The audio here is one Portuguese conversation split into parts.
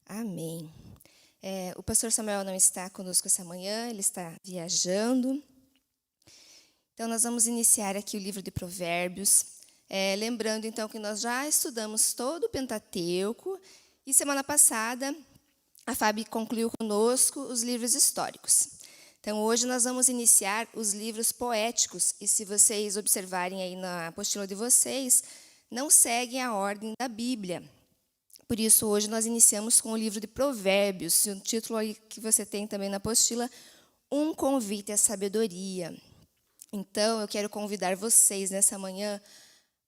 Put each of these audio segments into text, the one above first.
Amém. O pastor Samuel não está conosco essa manhã, ele está viajando. Então, nós vamos iniciar aqui o livro de Provérbios. Lembrando, então, que nós já estudamos todo o Pentateuco. E semana passada, a Fábio concluiu conosco os livros históricos. Então, hoje nós vamos iniciar os livros poéticos. E se vocês observarem aí na apostila de vocês, não seguem a ordem da Bíblia. Por isso, hoje nós iniciamos com o livro de Provérbios. E o título aí que você tem também na apostila, Um Convite à Sabedoria. Então, eu quero convidar vocês nessa manhã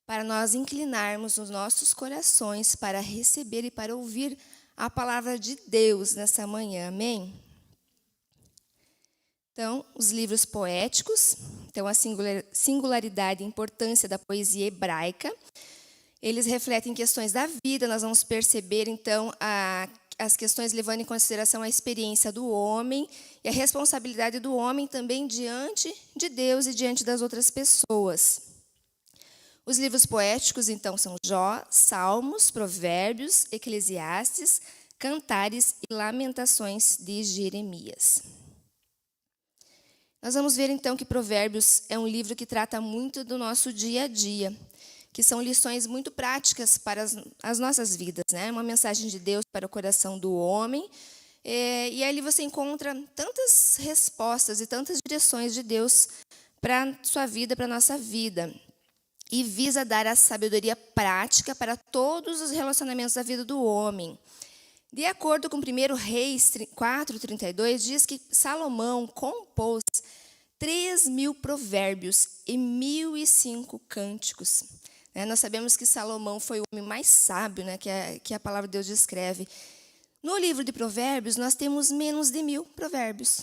para nós inclinarmos os nossos corações para receber e para ouvir a palavra de Deus nessa manhã. Amém? Então, os livros poéticos, então a singularidade e importância da poesia hebraica, eles refletem questões da vida. Nós vamos perceber, então, as questões levando em consideração a experiência do homem e a responsabilidade do homem também diante de Deus e diante das outras pessoas. Os livros poéticos, então, são Jó, Salmos, Provérbios, Eclesiastes, Cantares e Lamentações de Jeremias. Nós vamos ver, então, que Provérbios é um livro que trata muito do nosso dia a dia, que são lições muito práticas para as nossas vidas, né? Uma mensagem de Deus para o coração do homem. E ali você encontra tantas respostas e tantas direções de Deus para a sua vida, para a nossa vida. E visa dar a sabedoria prática para todos os relacionamentos da vida do homem. De acordo com 1 Reis 4:32, diz que Salomão compôs 3.000 provérbios e 1.005 cânticos. Nós sabemos que Salomão foi o homem mais sábio, né, que a palavra de Deus descreve. No livro de Provérbios, nós temos menos de 1.000 provérbios.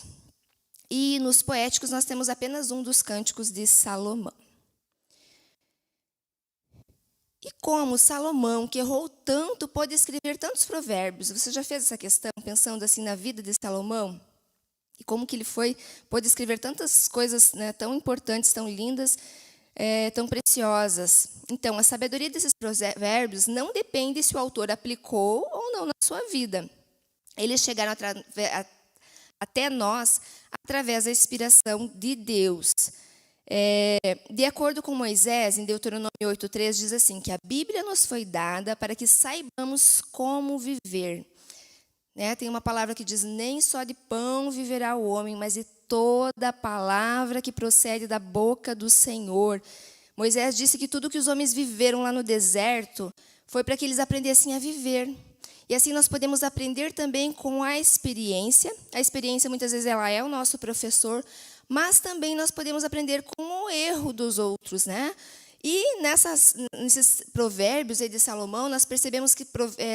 E nos poéticos, nós temos apenas um dos cânticos de Salomão. E como Salomão, que errou tanto, pôde escrever tantos provérbios? Você já fez essa questão, pensando assim na vida de Salomão? E como que ele pôde escrever tantas coisas, né, tão importantes, tão lindas, tão preciosas? Então, a sabedoria desses provérbios não depende se o autor aplicou ou não na sua vida. Eles chegaram até nós através da inspiração de Deus. De acordo com Moisés, em Deuteronômio 8:3, diz assim, que a Bíblia nos foi dada para que saibamos como viver. Tem uma palavra que diz, nem só de pão viverá o homem, mas de toda a palavra que procede da boca do Senhor. Moisés disse que tudo que os homens viveram lá no deserto foi para que eles aprendessem a viver. E assim nós podemos aprender também com a experiência. A experiência, muitas vezes, ela é o nosso professor, mas também nós podemos aprender com o erro dos outros, né? E nesses provérbios aí de Salomão, nós percebemos que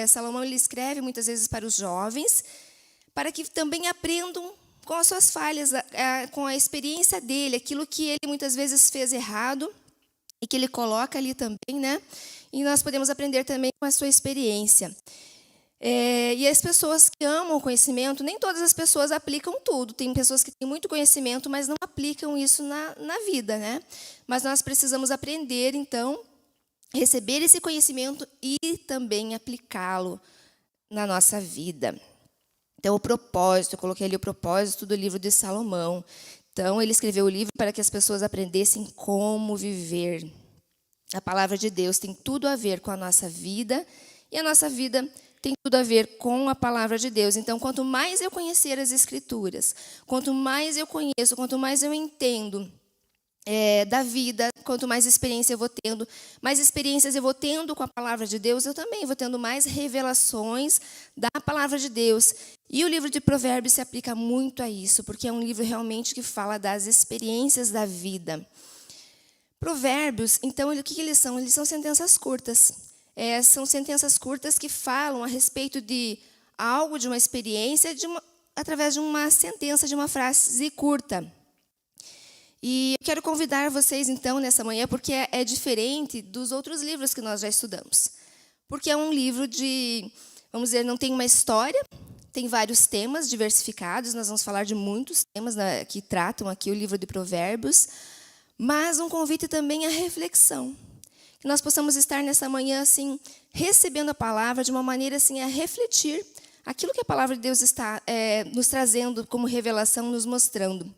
Salomão ele escreve muitas vezes para os jovens, para que também aprendam com as suas falhas, com a experiência dele, aquilo que ele muitas vezes fez errado e que ele coloca ali também, né? E nós podemos aprender também com a sua experiência. E as pessoas que amam o conhecimento, nem todas as pessoas aplicam tudo. Tem pessoas que têm muito conhecimento, mas não aplicam isso na vida, né? Mas nós precisamos aprender, então, receber esse conhecimento e também aplicá-lo na nossa vida. Então, o propósito, eu coloquei ali o propósito do livro de Salomão. Então, ele escreveu o livro para que as pessoas aprendessem como viver. A palavra de Deus tem tudo a ver com a nossa vida, e a nossa vida tem tudo a ver com a palavra de Deus. Então, quanto mais eu conhecer as Escrituras, quanto mais eu conheço, quanto mais eu entendo da vida, quanto mais experiência eu vou tendo, mais experiências eu vou tendo com a palavra de Deus, eu também vou tendo mais revelações da palavra de Deus. E o livro de Provérbios se aplica muito a isso, porque é um livro realmente que fala das experiências da vida. Provérbios, então, o que eles são? Eles são sentenças curtas. São sentenças curtas que falam a respeito de algo, de uma experiência, através de uma sentença, de uma frase curta. E eu quero convidar vocês, então, nessa manhã, porque é diferente dos outros livros que nós já estudamos. Porque é um livro vamos dizer, não tem uma história, tem vários temas diversificados, nós vamos falar de muitos temas que tratam aqui o livro de Provérbios, mas um convite também à reflexão. Que nós possamos estar nessa manhã assim, recebendo a palavra de uma maneira assim, a refletir aquilo que a palavra de Deus está nos trazendo como revelação, nos mostrando.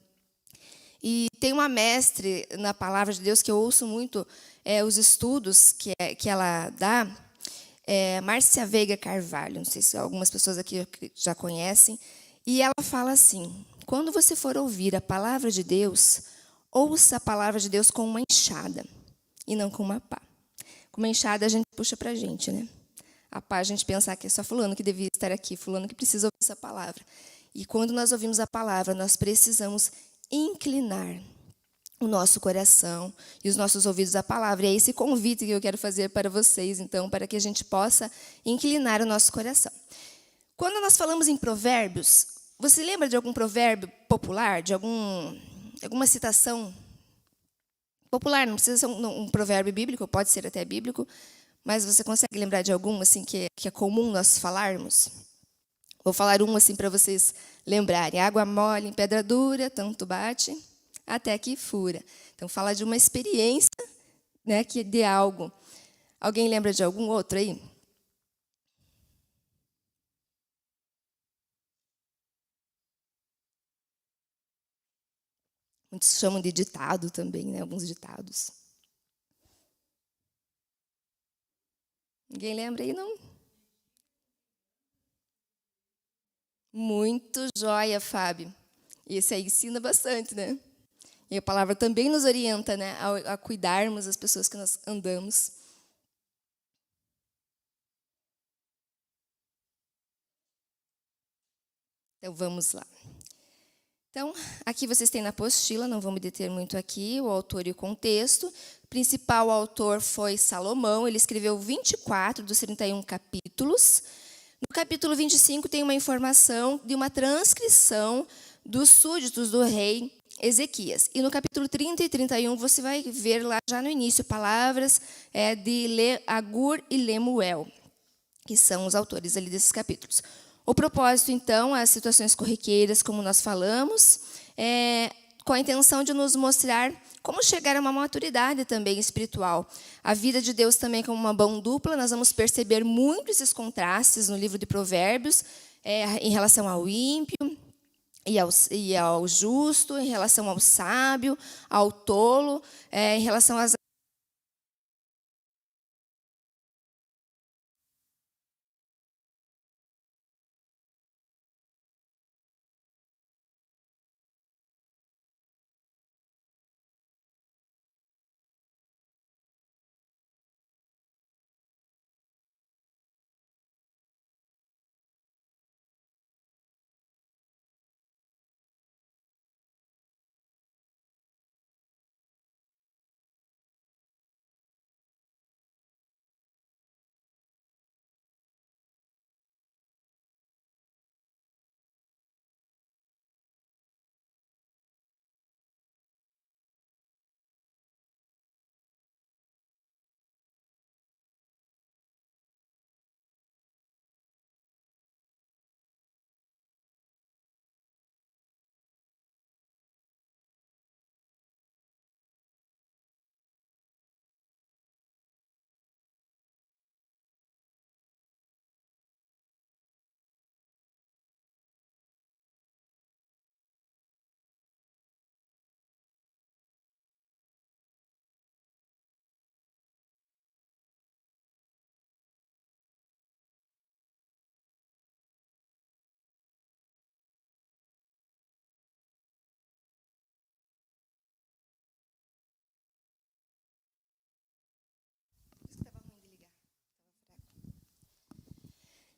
E tem uma mestre na palavra de Deus que eu ouço muito os estudos que ela dá, Márcia Veiga Carvalho, não sei se algumas pessoas aqui já conhecem, e ela fala assim: quando você for ouvir a palavra de Deus, ouça a palavra de Deus com uma enxada e não com uma pá. Com uma enxada a gente puxa para a gente, né? A pá a gente pensar que é só fulano que devia estar aqui, fulano que precisa ouvir essa palavra. E quando nós ouvimos a palavra, nós precisamos inclinar o nosso coração e os nossos ouvidos à palavra. E é esse convite que eu quero fazer para vocês, então, para que a gente possa inclinar o nosso coração. Quando nós falamos em provérbios, você lembra de algum provérbio popular, de alguma citação popular? Não precisa ser um provérbio bíblico, pode ser até bíblico, mas você consegue lembrar de algum assim que é comum nós falarmos? Vou falar um assim para vocês lembrarem. Água mole em pedra dura, tanto bate até que fura. Então, fala de uma experiência, né, que de algo. Alguém lembra de algum outro aí? Muitos chamam de ditado também, né, alguns ditados. Ninguém lembra aí, não? Muito joia, Fábio. Esse aí ensina bastante, né? E a palavra também nos orienta, né, a cuidarmos das pessoas que nós andamos. Então, vamos lá. Então, aqui vocês têm na apostila, não vou me deter muito aqui, o autor e o contexto. O principal autor foi Salomão, ele escreveu 24 dos 31 capítulos. No capítulo 25 tem uma informação de uma transcrição dos súditos do rei Ezequias. E no capítulo 30 e 31 você vai ver lá já no início palavras de Agur e Lemuel, que são os autores ali desses capítulos. O propósito, então, as situações corriqueiras, como nós falamos, com a intenção de nos mostrar como chegar a uma maturidade também espiritual. A vida de Deus também como uma mão dupla, nós vamos perceber muito esses contrastes no livro de Provérbios, em relação ao ímpio e ao justo, em relação ao sábio, ao tolo, em relação às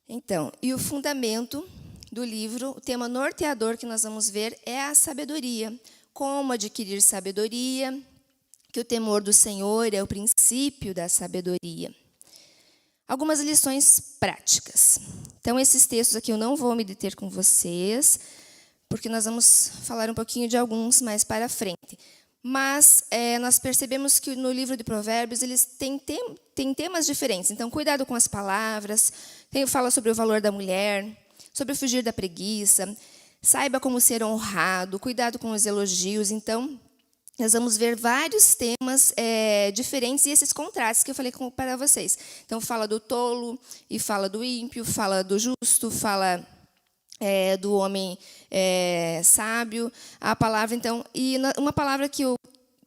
Então, e o fundamento do livro, o tema norteador que nós vamos ver é a sabedoria. Como adquirir sabedoria, que o temor do Senhor é o princípio da sabedoria. Algumas lições práticas. Então, esses textos aqui eu não vou me deter com vocês, porque nós vamos falar um pouquinho de alguns mais para frente. Mas nós percebemos que no livro de Provérbios eles têm temas diferentes. Então, cuidado com as palavras. Fala sobre o valor da mulher, sobre fugir da preguiça. Saiba como ser honrado. Cuidado com os elogios. Então, nós vamos ver vários temas diferentes e esses contrastes que eu falei para vocês. Então, fala do tolo e fala do ímpio, fala do justo, fala do homem sábio. A palavra, então, e uma palavra que eu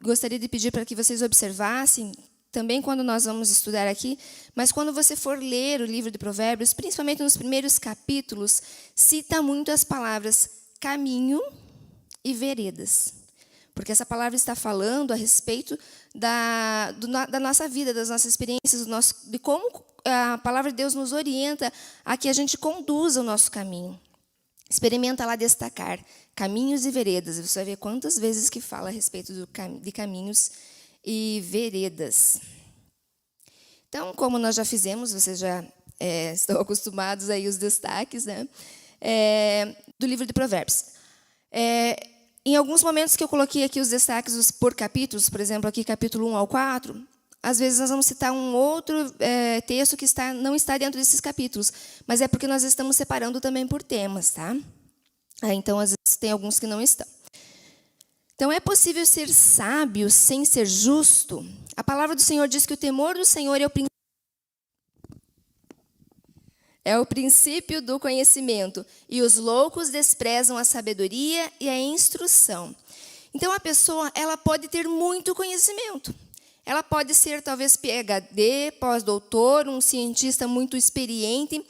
gostaria de pedir para que vocês observassem, também quando nós vamos estudar aqui, mas quando você for ler o livro de Provérbios, principalmente nos primeiros capítulos, cita muito as palavras caminho e veredas. Porque essa palavra está falando a respeito da nossa vida, das nossas experiências, de como a palavra de Deus nos orienta a que a gente conduza o nosso caminho. Experimenta lá destacar caminhos e veredas. Você vai ver quantas vezes que fala a respeito de caminhos e veredas. Então, como nós já fizemos, vocês já estão acostumados aí os destaques, né, do livro de Provérbios. Em alguns momentos que eu coloquei aqui os destaques por capítulos, por exemplo, aqui capítulo 1 ao 4, às vezes nós vamos citar um outro texto que não está dentro desses capítulos, mas é porque nós estamos separando também por temas, tá? Então, às vezes, tem alguns que não estão. Então, é possível ser sábio sem ser justo? A palavra do Senhor diz que o temor do Senhor é o princípio do conhecimento, e os loucos desprezam a sabedoria e a instrução. Então, a pessoa ela pode ter muito conhecimento. Ela pode ser, talvez, PhD, pós-doutor, um cientista muito experiente,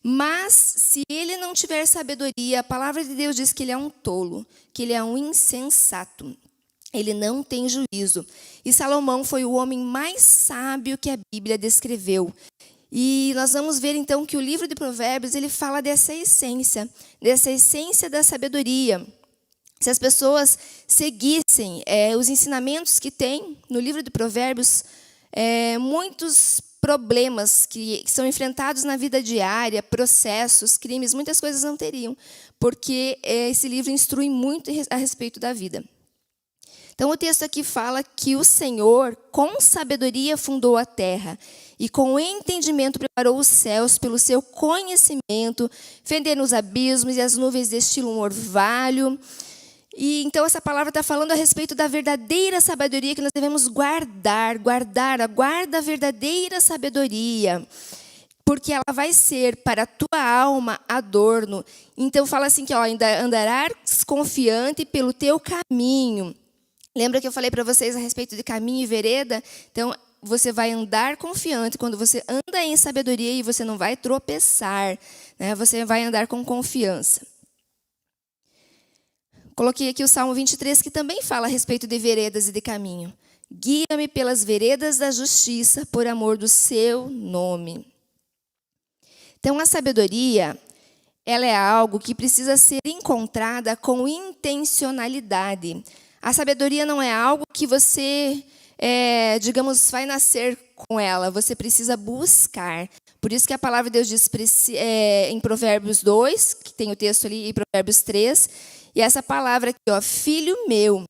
mas, se ele não tiver sabedoria, a palavra de Deus diz que ele é um tolo, que ele é um insensato. Ele não tem juízo. E Salomão foi o homem mais sábio que a Bíblia descreveu. E nós vamos ver, então, que o livro de Provérbios ele fala dessa essência da sabedoria. Se as pessoas seguissem os ensinamentos que tem no livro de Provérbios, muitos problemas que são enfrentados na vida diária, processos, crimes, muitas coisas não teriam, porque esse livro instrui muito a respeito da vida. Então, o texto aqui fala que o Senhor, com sabedoria, fundou a terra, e com entendimento preparou os céus pelo seu conhecimento, fendendo os abismos e as nuvens destilam um orvalho. E então essa palavra está falando a respeito da verdadeira sabedoria que nós devemos guardar a verdadeira sabedoria, porque ela vai ser para a tua alma adorno. Então fala assim que ainda andarás confiante pelo teu caminho. Lembra que eu falei para vocês a respeito de caminho e vereda? Então você vai andar confiante quando você anda em sabedoria e você não vai tropeçar, né? Você vai andar com confiança. Coloquei aqui o Salmo 23, que também fala a respeito de veredas e de caminho. Guia-me pelas veredas da justiça, por amor do seu nome. Então, a sabedoria, ela é algo que precisa ser encontrada com intencionalidade. A sabedoria não é algo que você, digamos, vai nascer com ela. Você precisa buscar. Por isso que a palavra de Deus diz em Provérbios 2, que tem o texto ali, e Provérbios 3, e essa palavra aqui, filho meu,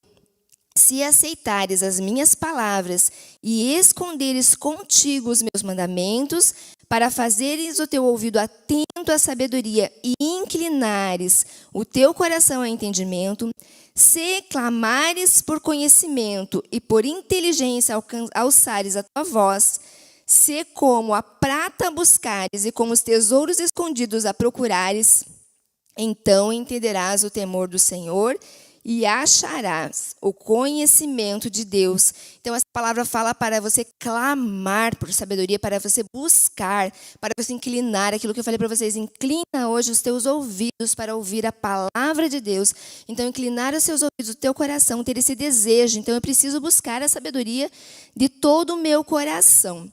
se aceitares as minhas palavras e esconderes contigo os meus mandamentos, para fazeres o teu ouvido atento à sabedoria e inclinares o teu coração ao entendimento, se clamares por conhecimento e por inteligência alçares a tua voz, se como a prata buscares e como os tesouros escondidos a procurares, então entenderás o temor do Senhor e acharás o conhecimento de Deus. Então, essa palavra fala para você clamar por sabedoria, para você buscar, para você inclinar, aquilo que eu falei para vocês, inclina hoje os teus ouvidos para ouvir a palavra de Deus. Então, inclinar os seus ouvidos, o teu coração, ter esse desejo. Então, eu preciso buscar a sabedoria de todo o meu coração.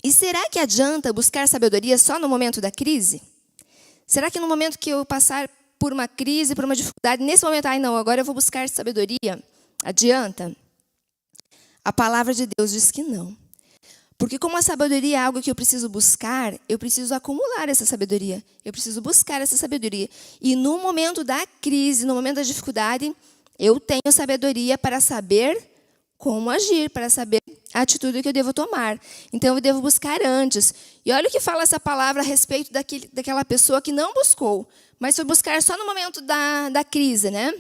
E será que adianta buscar sabedoria só no momento da crise? Será que no momento que eu passar por uma crise, por uma dificuldade, nesse momento, agora eu vou buscar sabedoria, adianta? A palavra de Deus diz que não. Porque como a sabedoria é algo que eu preciso buscar, eu preciso acumular essa sabedoria. Eu preciso buscar essa sabedoria. E no momento da crise, no momento da dificuldade, eu tenho sabedoria para saber como agir, para saber a atitude que eu devo tomar. Então, eu devo buscar antes. E olha o que fala essa palavra a respeito daquela pessoa que não buscou, mas foi buscar só no momento da crise, né?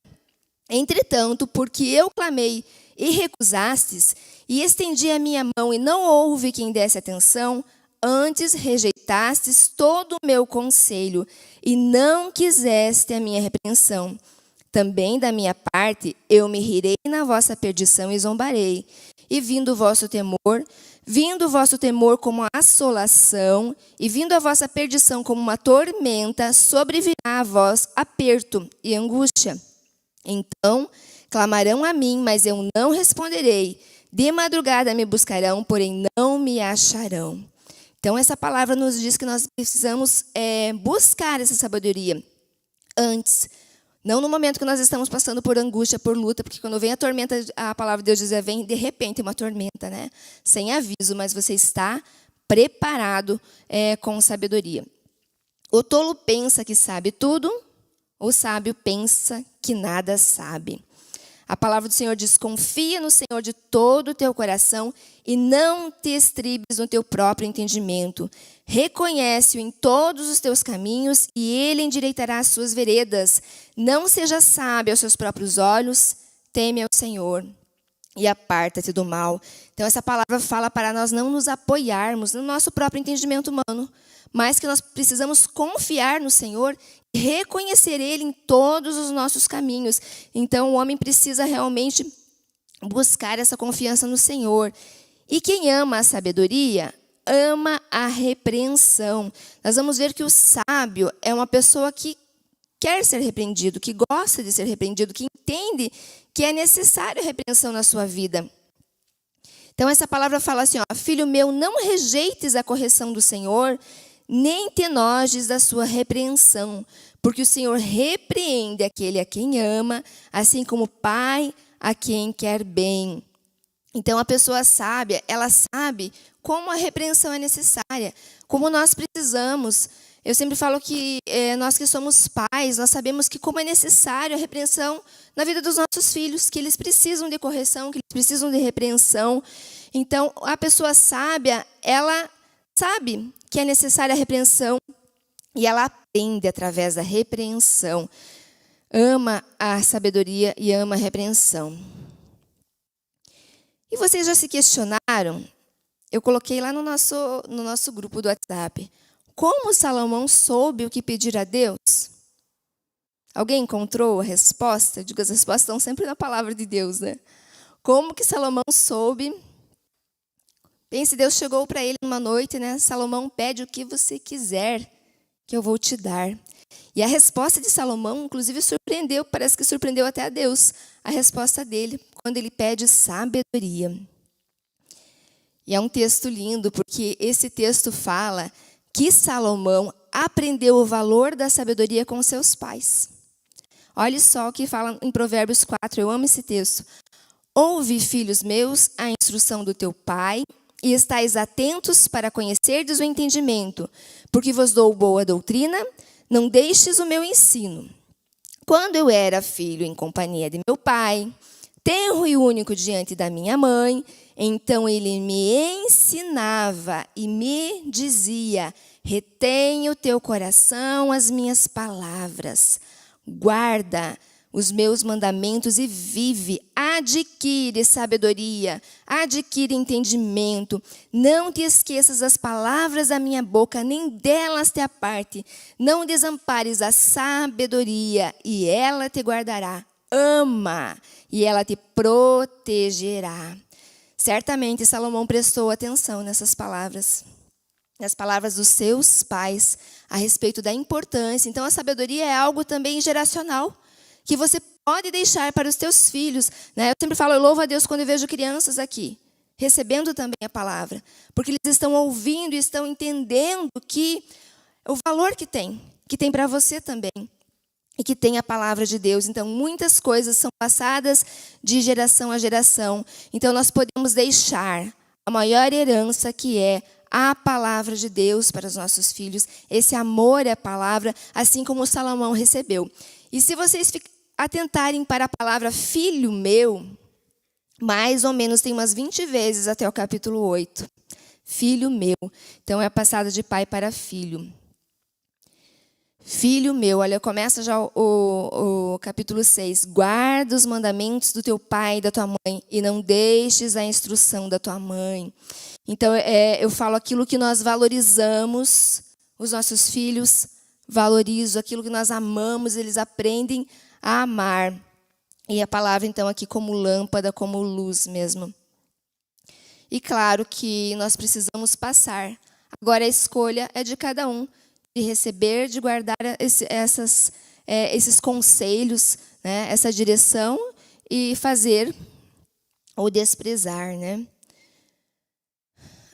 Entretanto, porque eu clamei e recusastes, e estendi a minha mão e não houve quem desse atenção, antes rejeitastes todo o meu conselho e não quiseste a minha repreensão. Também da minha parte eu me rirei na vossa perdição e zombarei. E vindo o vosso temor como assolação, e vindo a vossa perdição como uma tormenta, sobrevirá a vós aperto e angústia. Então clamarão a mim, mas eu não responderei. De madrugada me buscarão, porém não me acharão. Então essa palavra nos diz que nós precisamos buscar essa sabedoria antes. Não no momento que nós estamos passando por angústia, por luta, porque quando vem a tormenta, a palavra de Deus diz, vem de repente uma tormenta, né? Sem aviso, mas você está preparado com sabedoria. O tolo pensa que sabe tudo, o sábio pensa que nada sabe. A palavra do Senhor diz, confia no Senhor de todo o teu coração e não te estribes no teu próprio entendimento. Reconhece-o em todos os teus caminhos e ele endireitará as suas veredas. Não seja sábio aos seus próprios olhos, teme ao Senhor e aparta-te do mal. Então essa palavra fala para nós não nos apoiarmos no nosso próprio entendimento humano, mas que nós precisamos confiar no Senhor e reconhecer Ele em todos os nossos caminhos. Então o homem precisa realmente buscar essa confiança no Senhor. E quem ama a sabedoria, ama a repreensão. Nós vamos ver que o sábio é uma pessoa que quer ser repreendido, que gosta de ser repreendido, que entende que é necessário a repreensão na sua vida. Então essa palavra fala assim, filho meu, não rejeites a correção do Senhor, nem te enojes da sua repreensão, porque o Senhor repreende aquele a quem ama, assim como o pai a quem quer bem. Então a pessoa sábia, ela sabe como a repreensão é necessária, como nós precisamos. Eu sempre falo que nós que somos pais, nós sabemos que como é necessário a repreensão na vida dos nossos filhos, que eles precisam de correção, que eles precisam de repreensão. Então a pessoa sábia, ela sabe que é necessária a repreensão e ela aprende através da repreensão. Ama a sabedoria e ama a repreensão. E vocês já se questionaram? Eu coloquei lá no nosso grupo do WhatsApp. Como Salomão soube o que pedir a Deus? Alguém encontrou a resposta? Digo, as respostas estão sempre na palavra de Deus, né? Como que Salomão soube? Pense, Deus chegou para ele numa noite, né? Salomão, pede o que você quiser, que eu vou te dar. E a resposta de Salomão, inclusive, surpreendeu, parece que surpreendeu até a Deus, a resposta dele, quando ele pede sabedoria. E é um texto lindo, porque esse texto fala que Salomão aprendeu o valor da sabedoria com seus pais. Olha só o que fala em Provérbios 4, eu amo esse texto. Ouve, filhos meus, a instrução do teu pai, e estais atentos para conhecerdes o entendimento, porque vos dou boa doutrina, não deixes o meu ensino. Quando eu era filho em companhia de meu pai, tenro e único diante da minha mãe, então ele me ensinava e me dizia, retém o teu coração as minhas palavras, guarda os meus mandamentos e vive, adquire sabedoria, adquire entendimento. Não te esqueças das palavras da minha boca, nem delas te aparte. Não desampares a sabedoria, e ela te guardará. Ama, e ela te protegerá. Certamente Salomão prestou atenção nessas palavras, nas palavras dos seus pais, a respeito da importância. Então a sabedoria é algo também geracional, que você pode deixar para os teus filhos, né? Eu sempre falo, eu louvo a Deus quando eu vejo crianças aqui, recebendo também a palavra, porque eles estão ouvindo e estão entendendo que o valor que tem para você também, e que tem a palavra de Deus. Então, muitas coisas são passadas de geração a geração. Então, nós podemos deixar a maior herança, que é a palavra de Deus para os nossos filhos, esse amor à palavra, assim como Salomão recebeu. E se vocês atentarem para a palavra filho meu, mais ou menos tem umas 20 vezes até o capítulo 8. Filho meu. Então é passada de pai para filho. Filho meu, olha, começa já o capítulo 6. Guarda os mandamentos do teu pai e da tua mãe, e não deixes a instrução da tua mãe. Então, eu falo aquilo que nós valorizamos, os nossos filhos valorizam, aquilo que nós amamos, eles aprendem a amar. E a palavra, então, aqui como lâmpada, como luz mesmo. E claro que nós precisamos passar. Agora a escolha é de cada um, de receber, de guardar esses conselhos, né, essa direção, e fazer ou desprezar, né?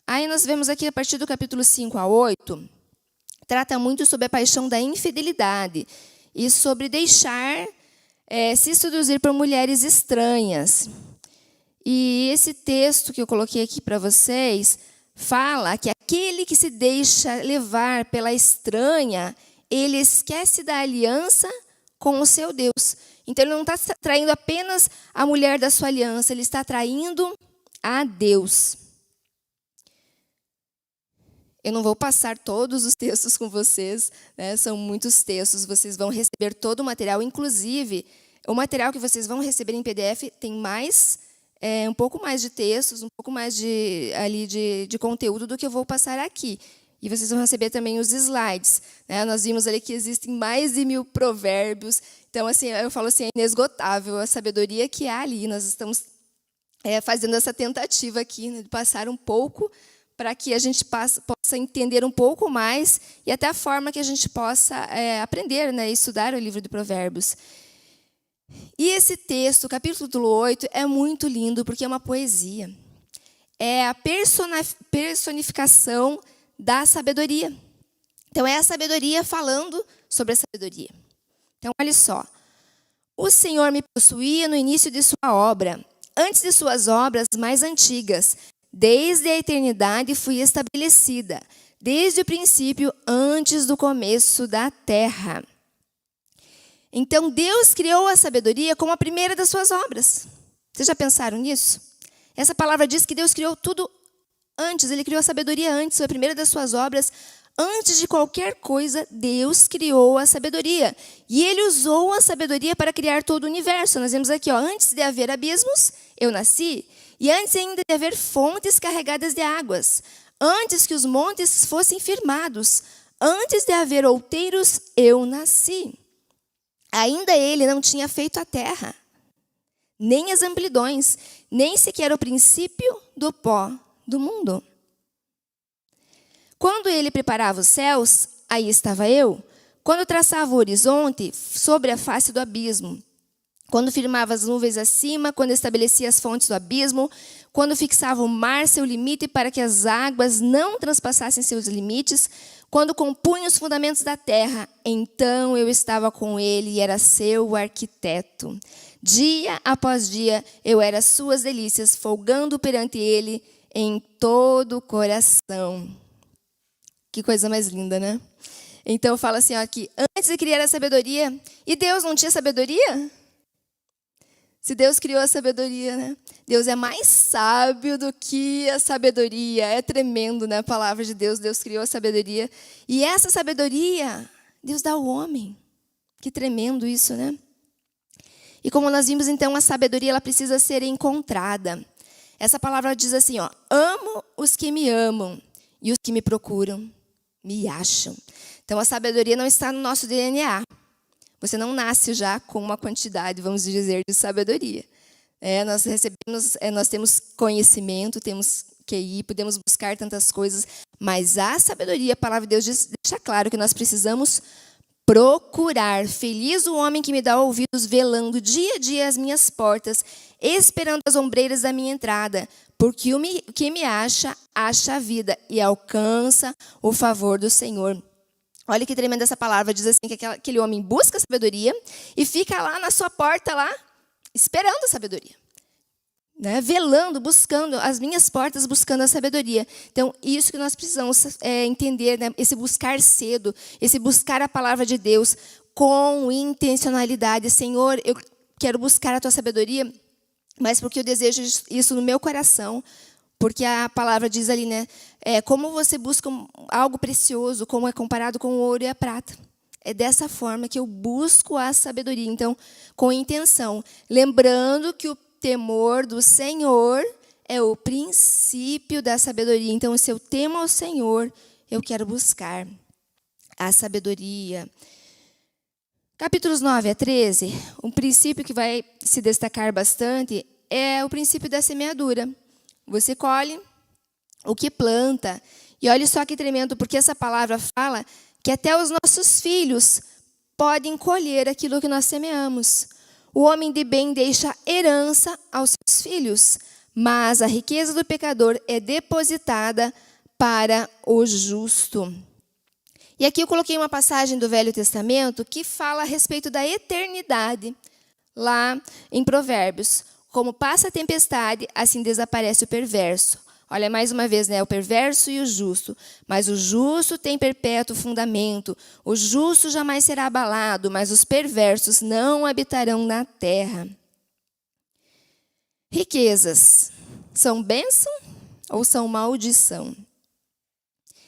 Aí nós vemos aqui, a partir do capítulo 5 a 8, trata muito sobre a paixão da infidelidade e sobre deixar se seduzir por mulheres estranhas. E esse texto que eu coloquei aqui para vocês fala que aquele que se deixa levar pela estranha, ele esquece da aliança com o seu Deus. Então, ele não está traindo apenas a mulher da sua aliança, ele está traindo a Deus. Eu não vou passar todos os textos com vocês, né? São muitos textos, vocês vão receber todo o material. Inclusive, o material que vocês vão receber em PDF tem mais... um pouco mais de textos, um pouco mais de conteúdo do que eu vou passar aqui. E vocês vão receber também os slides, né? Nós vimos ali que existem mais de 1000 provérbios. Então, assim, eu falo assim, é inesgotável a sabedoria que há ali. Nós estamos fazendo essa tentativa aqui, né, de passar um pouco para que a gente possa entender um pouco mais e até a forma que a gente possa aprender, né, e estudar o livro de Provérbios. E esse texto, capítulo 8, é muito lindo, porque é uma poesia. É a personificação da sabedoria. Então, é a sabedoria falando sobre a sabedoria. Então, olha só. O Senhor me possuía no início de sua obra, antes de suas obras mais antigas. Desde a eternidade fui estabelecida, desde o princípio, antes do começo da terra. Então, Deus criou a sabedoria como a primeira das suas obras. Vocês já pensaram nisso? Essa palavra diz que Deus criou tudo antes. Ele criou a sabedoria antes, foi a primeira das suas obras. Antes de qualquer coisa, Deus criou a sabedoria. E Ele usou a sabedoria para criar todo o universo. Nós vemos aqui, antes de haver abismos, eu nasci. E antes ainda de haver fontes carregadas de águas. Antes que os montes fossem firmados. Antes de haver outeiros, eu nasci. Ainda ele não tinha feito a terra, nem as amplidões, nem sequer o princípio do pó do mundo. Quando ele preparava os céus, aí estava eu. Quando traçava o horizonte sobre a face do abismo. Quando firmava as nuvens acima, quando estabelecia as fontes do abismo, quando fixava o mar seu limite para que as águas não transpassassem seus limites, quando compunha os fundamentos da terra, então eu estava com ele e era seu arquiteto. Dia após dia eu era suas delícias, folgando perante ele em todo o coração. Que coisa mais linda, né? Então eu falo assim, aqui, antes de criar a sabedoria, e Deus não tinha sabedoria? Se Deus criou a sabedoria, né? Deus é mais sábio do que a sabedoria. É tremendo, né? A palavra de Deus. Deus criou a sabedoria. E essa sabedoria, Deus dá ao homem. Que tremendo isso, né? E como nós vimos, então, a sabedoria ela precisa ser encontrada. Essa palavra diz assim, amo os que me amam e os que me procuram, me acham. Então, a sabedoria não está no nosso DNA. Você não nasce já com uma quantidade, vamos dizer, de sabedoria. Nós temos conhecimento, temos QI, podemos buscar tantas coisas, mas a sabedoria, a palavra de Deus deixa claro que nós precisamos procurar. Feliz o homem que me dá ouvidos, velando dia a dia as minhas portas, esperando as ombreiras da minha entrada, porque o que me acha a vida e alcança o favor do Senhor. Olha que tremenda essa palavra, diz assim que aquele homem busca a sabedoria e fica lá na sua porta, lá, esperando a sabedoria. Né? Velando, buscando, as minhas portas buscando a sabedoria. Então, isso que nós precisamos entender, né? Esse buscar cedo, esse buscar a palavra de Deus com intencionalidade. Senhor, eu quero buscar a tua sabedoria, mas porque eu desejo isso no meu coração. Porque a palavra diz ali, né? Como você busca algo precioso, como é comparado com o ouro e a prata. É dessa forma que eu busco a sabedoria. Então, com intenção, lembrando que o temor do Senhor é o princípio da sabedoria. Então, se eu temo ao Senhor, eu quero buscar a sabedoria. Capítulos 9 a 13, um princípio que vai se destacar bastante é o princípio da semeadura. Você colhe o que planta. E olha só que tremendo, porque essa palavra fala que até os nossos filhos podem colher aquilo que nós semeamos. O homem de bem deixa herança aos seus filhos, mas a riqueza do pecador é depositada para o justo. E aqui eu coloquei uma passagem do Velho Testamento que fala a respeito da eternidade, lá em Provérbios. Como passa a tempestade, assim desaparece o perverso. Olha, mais uma vez, né? O perverso e o justo. Mas o justo tem perpétuo fundamento. O justo jamais será abalado, mas os perversos não habitarão na terra. Riquezas são bênção ou são maldição?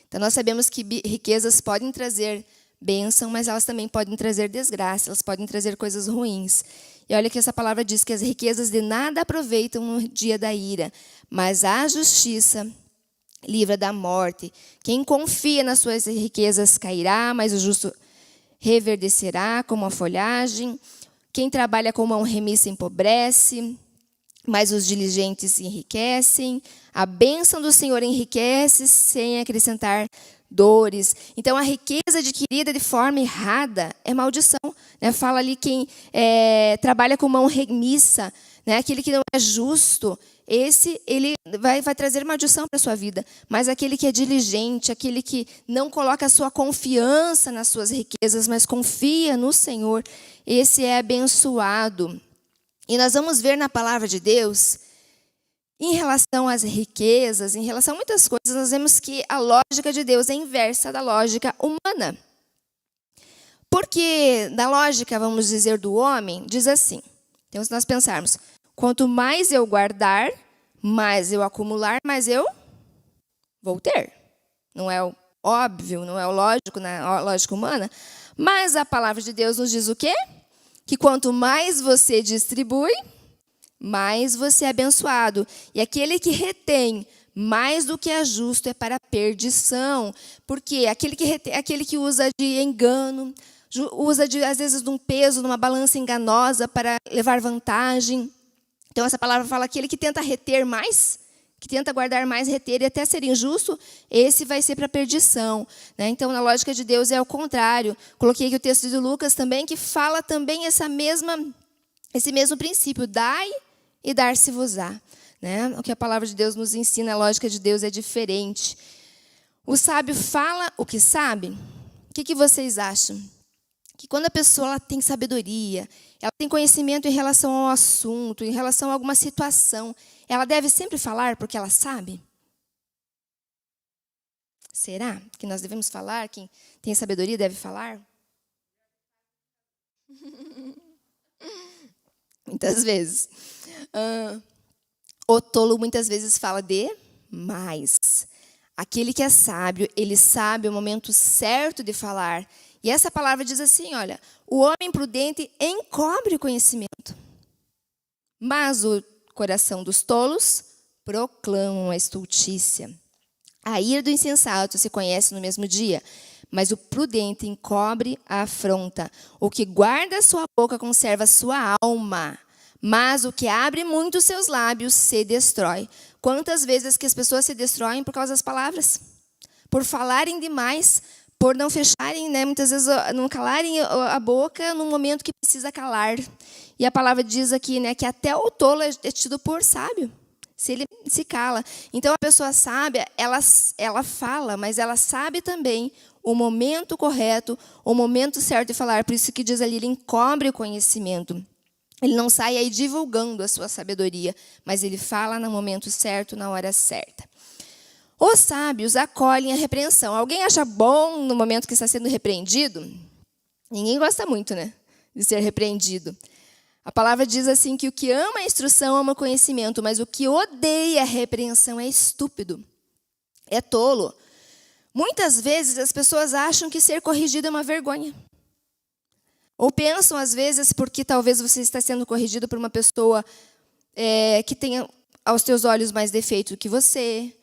Então, nós sabemos que riquezas podem trazer bênção, mas elas também podem trazer desgraça, elas podem trazer coisas ruins. E olha que essa palavra diz que as riquezas de nada aproveitam no dia da ira, mas a justiça livra da morte. Quem confia nas suas riquezas cairá, mas o justo reverdecerá como a folhagem. Quem trabalha com mão remissa empobrece, mas os diligentes enriquecem. A bênção do Senhor enriquece sem acrescentar dores. Então, a riqueza adquirida de forma errada é maldição. Né? Fala ali quem trabalha com mão remissa, né? Aquele que não é justo, ele vai trazer maldição para a sua vida. Mas aquele que é diligente, aquele que não coloca a sua confiança nas suas riquezas, mas confia no Senhor, esse é abençoado. E nós vamos ver na palavra de Deus, em relação às riquezas, em relação a muitas coisas, nós vemos que a lógica de Deus é inversa da lógica humana. Porque na lógica, vamos dizer, do homem, diz assim. Então, se nós pensarmos, quanto mais eu guardar, mais eu acumular, mais eu vou ter. Não é o óbvio, não é o lógico na lógica humana. Mas a palavra de Deus nos diz o quê? Que quanto mais você distribui, mais você é abençoado. E aquele que retém mais do que é justo é para a perdição. Porque aquele que usa de engano, usa às vezes de um peso, de uma balança enganosa para levar vantagem. Então essa palavra fala aquele que tenta reter mais, que tenta guardar mais, reter e até ser injusto, esse vai ser para a perdição. Né? Então, na lógica de Deus é o contrário. Coloquei aqui o texto de Lucas também, que fala também esse mesmo princípio, dai e dar-se-vos-á. Né? O que a palavra de Deus nos ensina, a lógica de Deus é diferente. O sábio fala o que sabe. O que vocês acham? Que quando a pessoa ela tem sabedoria, ela tem conhecimento em relação ao assunto, em relação a alguma situação, ela deve sempre falar porque ela sabe? Será que nós devemos falar? Quem tem sabedoria deve falar? Muitas vezes. O tolo muitas vezes fala demais. Aquele que é sábio, ele sabe o momento certo de falar. E essa palavra diz assim, olha, o homem prudente encobre o conhecimento, mas o coração dos tolos proclamam a estultícia. A ira do insensato se conhece no mesmo dia, mas o prudente encobre a afronta. O que guarda a sua boca conserva a sua alma, mas o que abre muito os seus lábios se destrói. Quantas vezes que as pessoas se destroem por causa das palavras? Por falarem demais, por não fecharem, né, muitas vezes não calarem a boca no momento que precisa calar. E a palavra diz aqui, né, que até o tolo é tido por sábio, se ele se cala. Então, a pessoa sábia, ela fala, mas ela sabe também o momento correto, o momento certo de falar. Por isso que diz ali, ele encobre o conhecimento. Ele não sai aí divulgando a sua sabedoria, mas ele fala no momento certo, na hora certa. Os sábios acolhem a repreensão. Alguém acha bom no momento que está sendo repreendido? Ninguém gosta muito, né, de ser repreendido. A palavra diz assim que o que ama a instrução ama o conhecimento, mas o que odeia a repreensão é estúpido, é tolo. Muitas vezes as pessoas acham que ser corrigido é uma vergonha. Ou pensam, às vezes, porque talvez você está sendo corrigido por uma pessoa que tenha, aos teus olhos, mais defeito que você,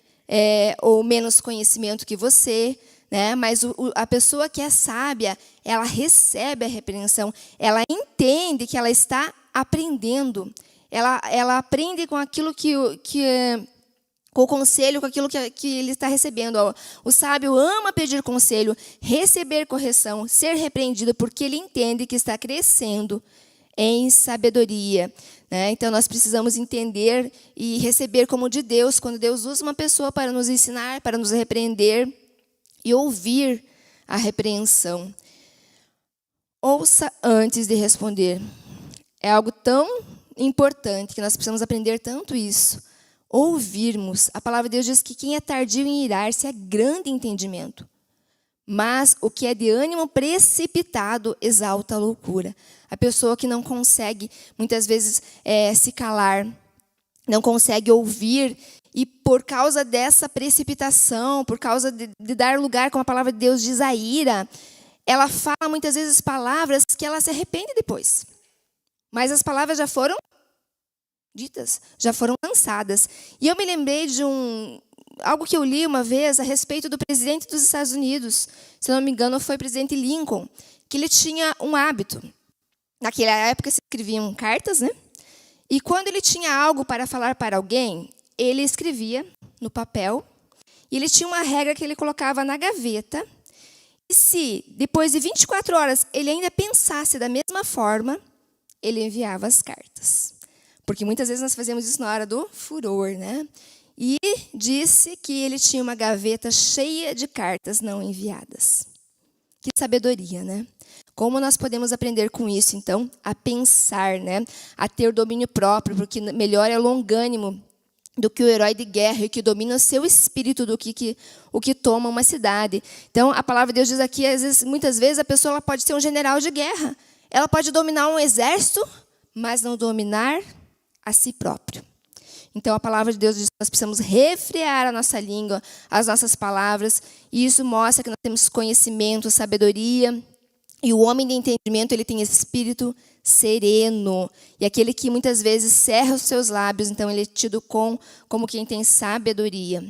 ou menos conhecimento que você, né? Mas a pessoa que é sábia, ela recebe a repreensão, ela entende que ela está aprendendo, ela aprende com aquilo com o conselho, com aquilo que ele está recebendo. O sábio ama pedir conselho, receber correção, ser repreendido, porque ele entende que está crescendo em sabedoria, né? Então, nós precisamos entender e receber como de Deus, quando Deus usa uma pessoa para nos ensinar, para nos repreender, e ouvir a repreensão. Ouça antes de responder. É algo tão importante que nós precisamos aprender tanto isso. Ouvirmos. A palavra de Deus diz que quem é tardio em irar-se é grande entendimento. Mas o que é de ânimo precipitado exalta a loucura. A pessoa que não consegue, muitas vezes, se calar, não consegue ouvir, e por causa dessa precipitação, por causa de dar lugar, como a palavra de Deus diz, à ira, ela fala muitas vezes palavras que ela se arrepende depois. Mas as palavras já foram ditas, já foram lançadas. E eu me lembrei de algo que eu li uma vez a respeito do presidente dos Estados Unidos. Se não me engano, foi o presidente Lincoln, que ele tinha um hábito. Naquela época se escreviam cartas, né? E quando ele tinha algo para falar para alguém, ele escrevia no papel, e ele tinha uma regra que ele colocava na gaveta, e se depois de 24 horas ele ainda pensasse da mesma forma, ele enviava as cartas. Porque muitas vezes nós fazemos isso na hora do furor, né? E disse que ele tinha uma gaveta cheia de cartas não enviadas. Que sabedoria, né? Como nós podemos aprender com isso, então, a pensar, né? A ter domínio próprio, porque melhor é longânimo do que o herói de guerra, e que domina o seu espírito do que o que toma uma cidade. Então, a palavra de Deus diz aqui, muitas vezes, a pessoa ela pode ser um general de guerra. Ela pode dominar um exército, mas não dominar a si próprio. Então, a palavra de Deus diz que nós precisamos refrear a nossa língua, as nossas palavras, e isso mostra que nós temos conhecimento, sabedoria, e o homem de entendimento, ele tem espírito sereno. E aquele que muitas vezes cerra os seus lábios, então ele é tido como quem tem sabedoria.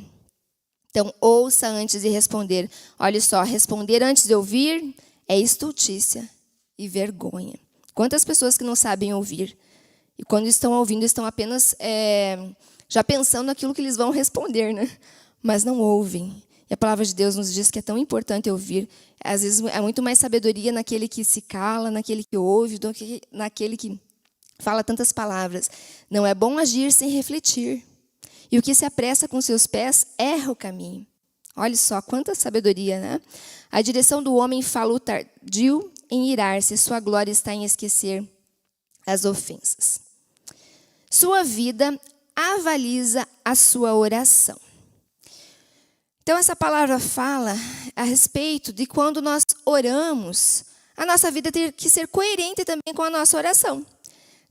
Então, ouça antes de responder. Olha só, responder antes de ouvir é estultícia e vergonha. Quantas pessoas que não sabem ouvir? E quando estão ouvindo, estão apenas já pensando naquilo que eles vão responder, né? Mas não ouvem. E a palavra de Deus nos diz que é tão importante ouvir. Às vezes é muito mais sabedoria naquele que se cala, naquele que ouve, do que naquele que fala tantas palavras. Não é bom agir sem refletir. E o que se apressa com seus pés erra o caminho. Olha só, quanta sabedoria, né? A direção do homem fala o tardio em irar-se, sua glória está em esquecer as ofensas. Sua vida avaliza a sua oração. Então, essa palavra fala a respeito de quando nós oramos, a nossa vida tem que ser coerente também com a nossa oração,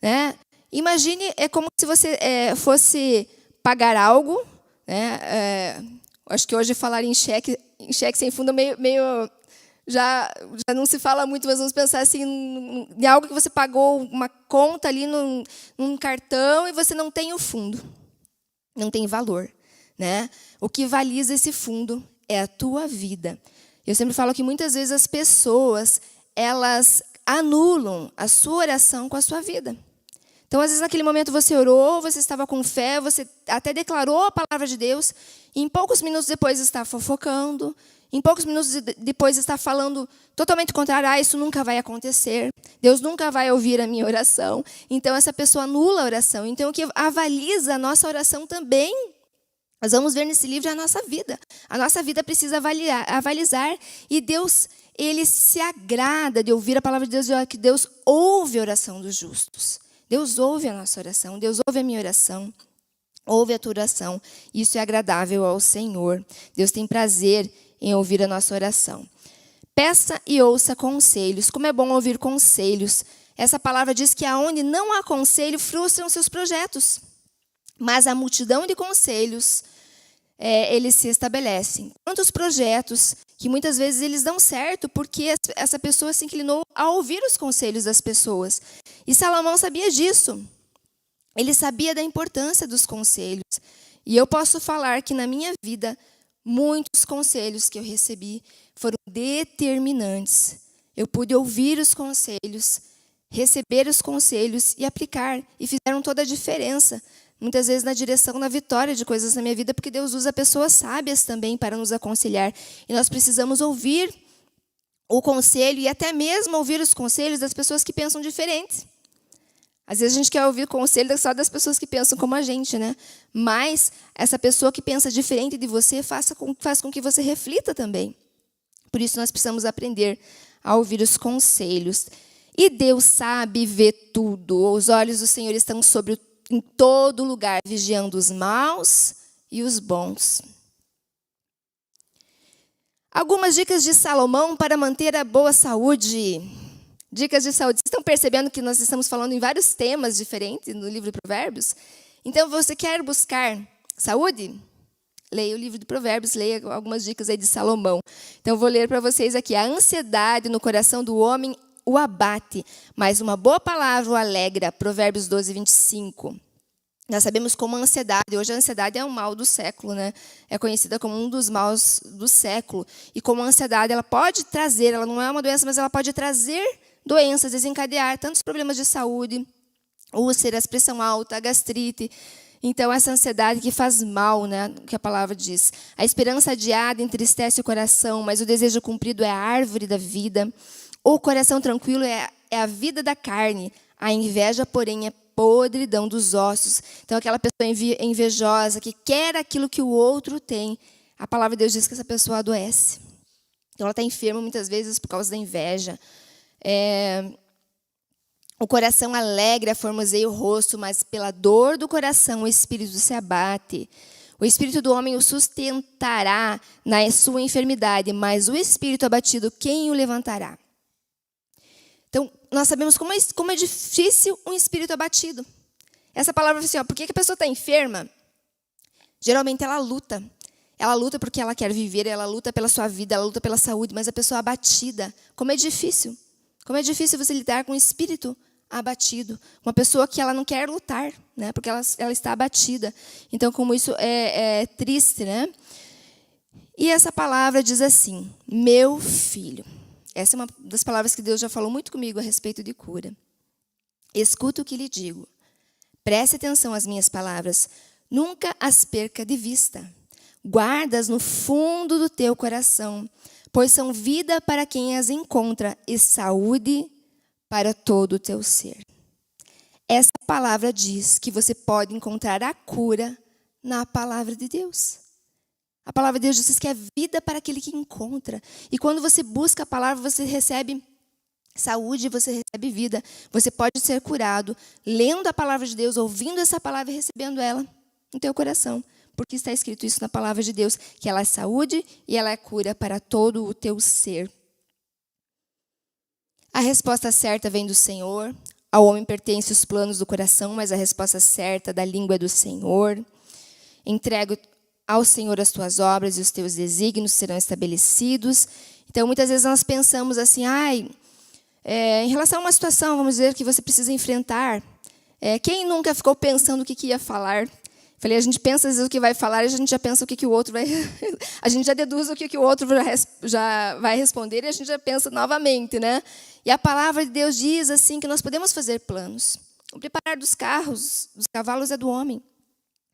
né? Imagine, é como se você fosse pagar algo, né? Acho que hoje falar em cheque sem fundo é meio já não se fala muito, mas vamos pensar assim, de algo que você pagou uma conta ali num cartão e você não tem o fundo, não tem valor, né? O que valiza esse fundo é a tua vida. Eu sempre falo que muitas vezes as pessoas, elas anulam a sua oração com a sua vida. Então, às vezes, naquele momento você orou, você estava com fé, você até declarou a palavra de Deus, e em poucos minutos depois está fofocando, em poucos minutos depois está falando totalmente contrário, isso nunca vai acontecer, Deus nunca vai ouvir a minha oração. Então, essa pessoa anula a oração. Então, o que avaliza a nossa oração também, nós vamos ver nesse livro, é a nossa vida. A nossa vida precisa avalizar, e Deus, ele se agrada de ouvir a palavra de Deus, que Deus ouve a oração dos justos. Deus ouve a nossa oração, Deus ouve a minha oração, ouve a tua oração. Isso é agradável ao Senhor. Deus tem prazer em ouvir a nossa oração. Peça e ouça conselhos. Como é bom ouvir conselhos. Essa palavra diz que aonde não há conselho, frustram seus projetos. Mas a multidão de conselhos, eles se estabelecem. Quantos projetos que muitas vezes eles dão certo porque essa pessoa se inclinou a ouvir os conselhos das pessoas. E Salomão sabia disso. Ele sabia da importância dos conselhos. E eu posso falar que na minha vida, muitos conselhos que eu recebi foram determinantes. Eu pude ouvir os conselhos, receber os conselhos e aplicar. E fizeram toda a diferença. Muitas vezes na direção, na vitória de coisas na minha vida, porque Deus usa pessoas sábias também para nos aconselhar. E nós precisamos ouvir o conselho e até mesmo ouvir os conselhos das pessoas que pensam diferente. Às vezes a gente quer ouvir conselho só das pessoas que pensam como a gente, né? Mas essa pessoa que pensa diferente de você faz com que você reflita também. Por isso nós precisamos aprender a ouvir os conselhos. E Deus sabe e vê tudo. Os olhos do Senhor estão em todo lugar, vigiando os maus e os bons. Algumas dicas de Salomão para manter a boa saúde. Dicas de saúde. Vocês estão percebendo que nós estamos falando em vários temas diferentes no livro de Provérbios? Então, você quer buscar saúde? Leia o livro de Provérbios, leia algumas dicas aí de Salomão. Então, eu vou ler para vocês aqui. A ansiedade no coração do homem o abate, mas uma boa palavra o alegra. Provérbios 12, 25. Nós sabemos como a ansiedade, hoje a ansiedade é um mal do século, né? É conhecida como um dos maus do século. E como a ansiedade, ela pode trazer, ela não é uma doença, mas ela pode trazer doenças, desencadear tantos problemas de saúde, úlceras, pressão alta, gastrite. Então, essa ansiedade que faz mal, né, que a palavra diz. A esperança adiada entristece o coração, mas o desejo cumprido é a árvore da vida. O coração tranquilo é a vida da carne. A inveja, porém, é podridão dos ossos. Então, aquela pessoa invejosa que quer aquilo que o outro tem, a palavra de Deus diz que essa pessoa adoece. Então, ela está enferma muitas vezes por causa da inveja. O coração alegra, formoseia o rosto, mas pela dor do coração o espírito se abate. O espírito do homem o sustentará na sua enfermidade, mas o espírito abatido, quem o levantará? Então, nós sabemos como é difícil um espírito abatido. Essa palavra assim, por que a pessoa está enferma? Geralmente ela luta. Ela luta porque ela quer viver, ela luta pela sua vida, ela luta pela saúde, mas a pessoa abatida, como é difícil. Como é difícil você lidar com um espírito abatido. Uma pessoa que ela não quer lutar, né? Porque ela está abatida. Então, como isso é triste, né? E essa palavra diz assim, meu filho. Essa é uma das palavras que Deus já falou muito comigo a respeito de cura. Escuta o que lhe digo. Preste atenção às minhas palavras. Nunca as perca de vista. Guarda-as no fundo do teu coração, pois são vida para quem as encontra e saúde para todo o teu ser. Essa palavra diz que você pode encontrar a cura na palavra de Deus. A palavra de Deus diz que é vida para aquele que encontra. E quando você busca a palavra, você recebe saúde, você recebe vida. Você pode ser curado lendo a palavra de Deus, ouvindo essa palavra e recebendo ela no teu coração. Porque está escrito isso na palavra de Deus, que ela é saúde e ela é cura para todo o teu ser. A resposta certa vem do Senhor. Ao homem pertencem os planos do coração, mas a resposta certa da língua é do Senhor. Entrego ao Senhor as tuas obras e os teus desígnios serão estabelecidos. Então, muitas vezes nós pensamos assim, em relação a uma situação, vamos dizer, que você precisa enfrentar, quem nunca ficou pensando o que ia falar? Falei, a gente pensa às vezes o que vai falar, e a gente já pensa o que o outro vai... a gente já deduz o que o outro já vai responder, e a gente já pensa novamente, né? E a palavra de Deus diz assim, que nós podemos fazer planos. O preparar dos carros, dos cavalos é do homem,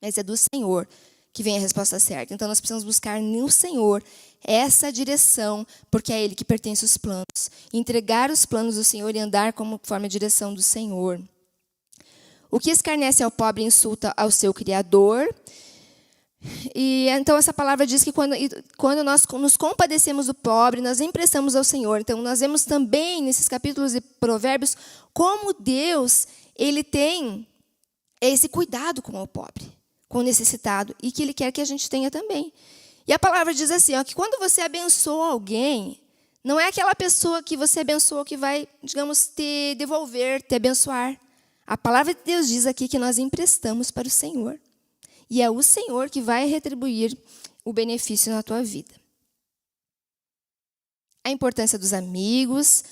mas é do Senhor que vem a resposta certa. Então, nós precisamos buscar no Senhor essa direção, porque é Ele que pertence os planos. Entregar os planos do Senhor e andar conforme a direção do Senhor. O que escarnece ao pobre insulta ao seu Criador. E então, essa palavra diz que quando nós nos compadecemos do pobre, nós emprestamos ao Senhor. Então, nós vemos também, nesses capítulos de Provérbios, como Deus ele tem esse cuidado com o pobre, com o necessitado, e que Ele quer que a gente tenha também. E a palavra diz assim, que quando você abençoa alguém, não é aquela pessoa que você abençoou que vai, digamos, te devolver, te abençoar. A palavra de Deus diz aqui que nós emprestamos para o Senhor. E é o Senhor que vai retribuir o benefício na tua vida. a importância dos amigos.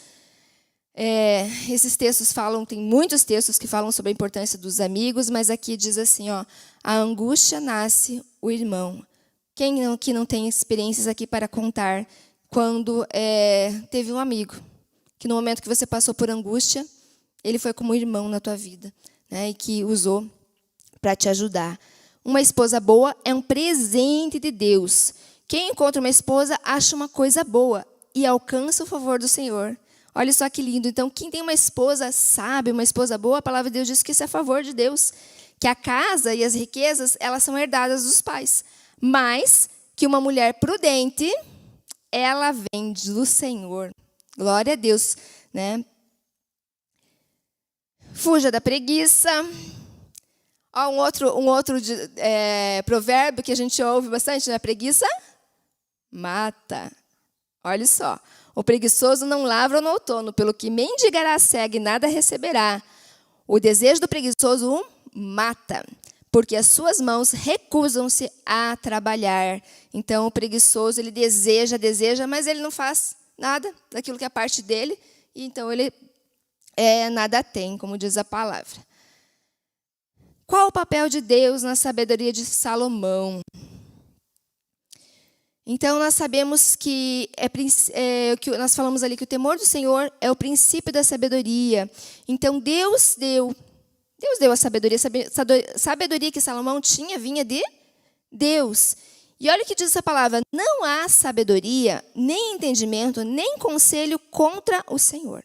Esses textos falam, tem muitos textos que falam sobre a importância dos amigos, mas aqui diz assim, ó, a angústia nasce o irmão. Quem que não tem experiências aqui para contar quando teve um amigo, que no momento que você passou por angústia, ele foi como um irmão na tua vida, né, e que usou para te ajudar. Uma esposa boa é um presente de Deus. Quem encontra uma esposa acha uma coisa boa e alcança o favor do Senhor. Olha só que lindo. Então, quem tem uma esposa sábia, uma esposa boa, a palavra de Deus diz que isso é a favor de Deus. Que a casa e as riquezas, elas são herdadas dos pais. Mas que uma mulher prudente, ela vem do Senhor. Glória a Deus, né? Fuja da preguiça. Ó, um outro provérbio que a gente ouve bastante, né? Preguiça mata. Olha só. O preguiçoso não lavra no outono, pelo que mendigará cega e nada receberá. O desejo do preguiçoso o mata, porque as suas mãos recusam-se a trabalhar. Então, o preguiçoso, ele deseja, mas ele não faz nada daquilo que é parte dele, e então ele nada tem, como diz a palavra. Qual o papel de Deus na sabedoria de Salomão? Então, nós sabemos que nós falamos ali que o temor do Senhor é o princípio da sabedoria. Então, Deus deu a sabedoria. Sabedoria que Salomão tinha vinha de Deus. E olha o que diz essa palavra. Não há sabedoria, nem entendimento, nem conselho contra o Senhor.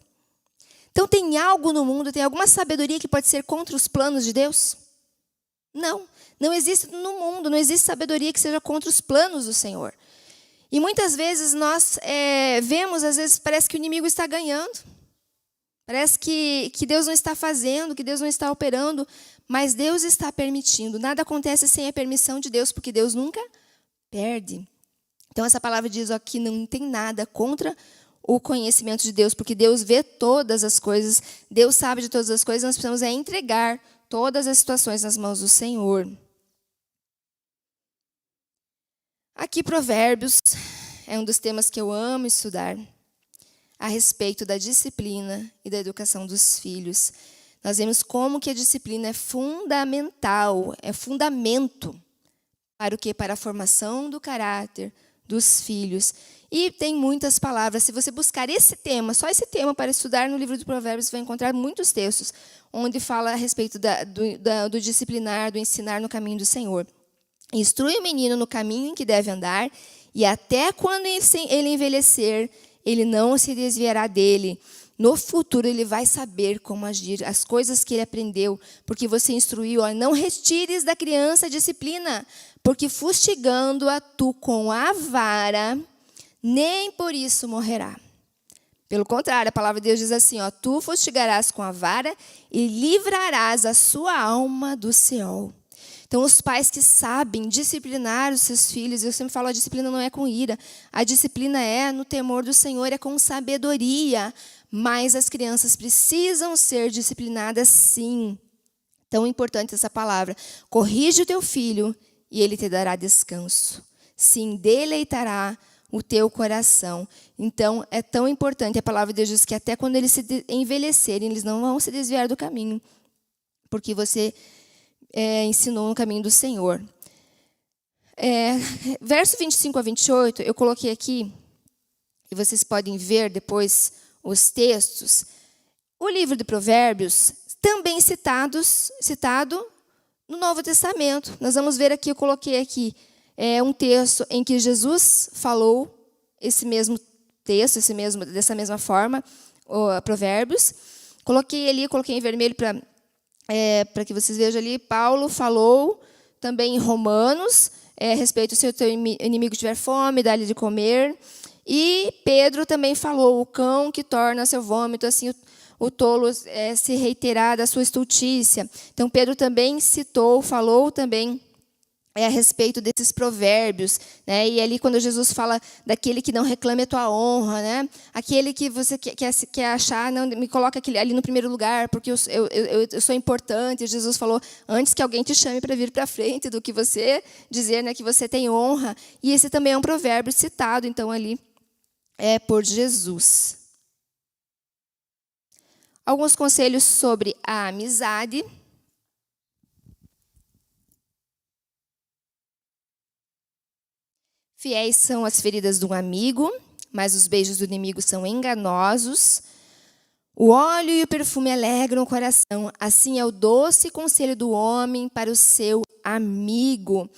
Então, tem algo no mundo, tem alguma sabedoria que pode ser contra os planos de Deus? Não. Não existe no mundo, não existe sabedoria que seja contra os planos do Senhor. E muitas vezes nós vemos, às vezes parece que o inimigo está ganhando. Parece que Deus não está fazendo, que Deus não está operando, mas Deus está permitindo. Nada acontece sem a permissão de Deus, porque Deus nunca perde. Então essa palavra diz que não tem nada contra o conhecimento de Deus, porque Deus vê todas as coisas, Deus sabe de todas as coisas, nós precisamos entregar todas as situações nas mãos do Senhor. Aqui, Provérbios é um dos temas que eu amo estudar, a respeito da disciplina e da educação dos filhos. Nós vemos como que a disciplina é fundamental, é fundamento para o quê? Para a formação do caráter dos filhos. E tem muitas palavras. Se você buscar esse tema, só esse tema para estudar no livro de Provérbios, você vai encontrar muitos textos onde fala a respeito do disciplinar, do ensinar no caminho do Senhor. Instrui o menino no caminho em que deve andar, e até quando ele envelhecer, ele não se desviará dele. No futuro, ele vai saber como agir, as coisas que ele aprendeu, porque você instruiu. Não retires da criança a disciplina, porque fustigando-a tu com a vara, nem por isso morrerá. Pelo contrário, a palavra de Deus diz assim, tu fustigarás com a vara e livrarás a sua alma do Seol. Então, os pais que sabem disciplinar os seus filhos, eu sempre falo, a disciplina não é com ira, a disciplina é no temor do Senhor, é com sabedoria, mas as crianças precisam ser disciplinadas sim. Tão importante essa palavra. Corrige o teu filho e ele te dará descanso. Sim, deleitará o teu coração. Então, é tão importante, a palavra de Deus diz que até quando eles se envelhecerem, eles não vão se desviar do caminho, porque você ensinou no caminho do Senhor. Verso 25 a 28, eu coloquei aqui, e vocês podem ver depois os textos. O livro de Provérbios, também citado no Novo Testamento. Nós vamos ver aqui, eu coloquei aqui, um texto em que Jesus falou esse mesmo texto, dessa mesma forma, Provérbios. Coloquei em vermelho para que vocês vejam ali, Paulo falou também em Romanos, a respeito, se o teu inimigo tiver fome, dá-lhe de comer. E Pedro também falou, o cão que torna seu vômito, assim o tolo se reiterar da sua estultícia. Então, Pedro também falou também a respeito desses provérbios, né? E ali quando Jesus fala daquele que não reclame a tua honra, né? Aquele que você quer achar, não me coloca ali no primeiro lugar, porque eu sou importante. Jesus falou, antes que alguém te chame para vir para frente do que você dizer, né, que você tem honra. E esse também é um provérbio citado, então, ali é por Jesus. Alguns conselhos sobre a amizade. Fiéis são as feridas do amigo, mas os beijos do inimigo são enganosos. O óleo e o perfume alegram o coração. Assim é o doce conselho do homem para o seu amigo.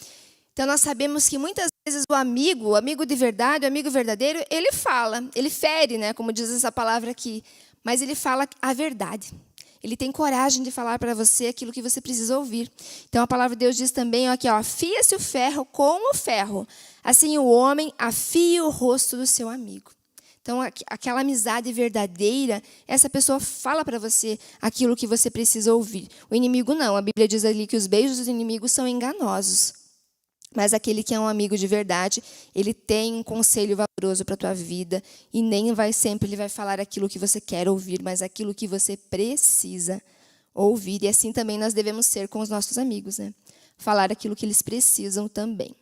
Então, nós sabemos que muitas vezes o amigo de verdade, o amigo verdadeiro, ele fala, ele fere, né, como diz essa palavra aqui, mas ele fala a verdade. Ele tem coragem de falar para você aquilo que você precisa ouvir. Então, a palavra de Deus diz também, aqui, afia-se o ferro com o ferro. Assim, o homem afia o rosto do seu amigo. Então, aquela amizade verdadeira, essa pessoa fala para você aquilo que você precisa ouvir. O inimigo não. A Bíblia diz ali que os beijos dos inimigos são enganosos. Mas aquele que é um amigo de verdade, ele tem um conselho valoroso para a tua vida. E nem vai sempre ele vai falar aquilo que você quer ouvir, mas aquilo que você precisa ouvir. E assim também nós devemos ser com os nossos amigos, né? Falar aquilo que eles precisam também.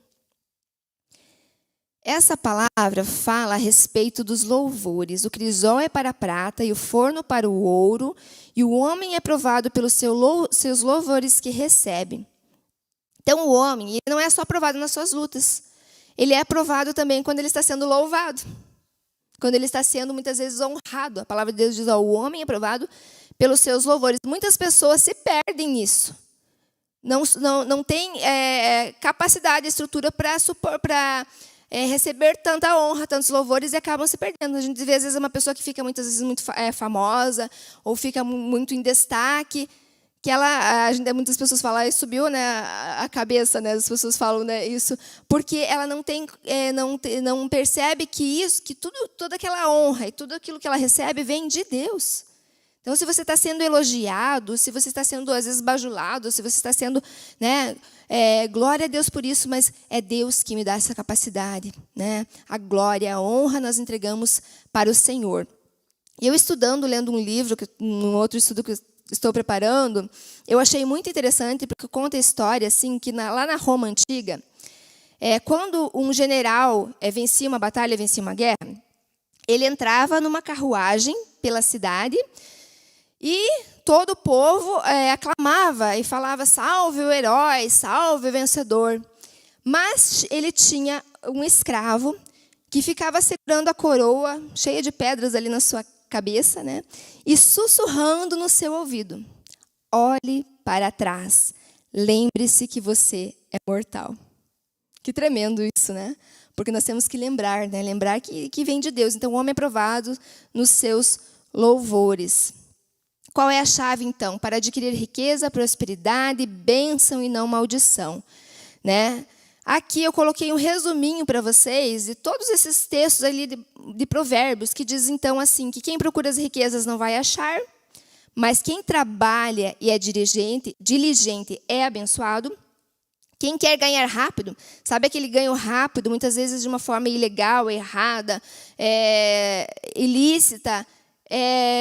Essa palavra fala a respeito dos louvores. O crisol é para a prata e o forno para o ouro, e o homem é provado pelos seus louvores que recebe. Então, o homem ele não é só provado nas suas lutas. Ele é provado também quando ele está sendo louvado. Quando ele está sendo, muitas vezes, honrado. A palavra de Deus diz, o homem é provado pelos seus louvores. Muitas pessoas se perdem nisso. Não tem capacidade, estrutura para receber tanta honra, tantos louvores, e acabam se perdendo. A gente vê, às vezes, uma pessoa que fica, muitas vezes, muito famosa, ou fica muito em destaque, que muitas pessoas falam, subiu, né, a cabeça, né, as pessoas falam, né, isso, porque ela não percebe que toda aquela honra e tudo aquilo que ela recebe vem de Deus. Então, se você está sendo elogiado, se você está sendo, às vezes, bajulado, se você está sendo, né, glória a Deus por isso, mas é Deus que me dá essa capacidade, né? A glória, a honra nós entregamos para o Senhor. E eu lendo um livro, um outro estudo que estou preparando, eu achei muito interessante, porque conta a história assim, que lá na Roma Antiga, quando um general vencia uma batalha, vencia uma guerra, ele entrava numa carruagem pela cidade e todo o povo aclamava e falava, salve o herói, salve o vencedor. Mas ele tinha um escravo que ficava segurando a coroa, cheia de pedras ali na sua cabeça, né? E sussurrando no seu ouvido, olhe para trás, lembre-se que você é mortal. Que tremendo isso, né? Porque nós temos que lembrar, né? Lembrar que vem de Deus. Então, o homem é provado nos seus louvores. Qual é a chave, então, para adquirir riqueza, prosperidade, bênção e não maldição? Né? Aqui eu coloquei um resuminho para vocês de todos esses textos ali de Provérbios, que diz, então, assim, que quem procura as riquezas não vai achar, mas quem trabalha e é diligente é abençoado. Quem quer ganhar rápido, sabe aquele ganho rápido, muitas vezes de uma forma ilegal, errada, ilícita,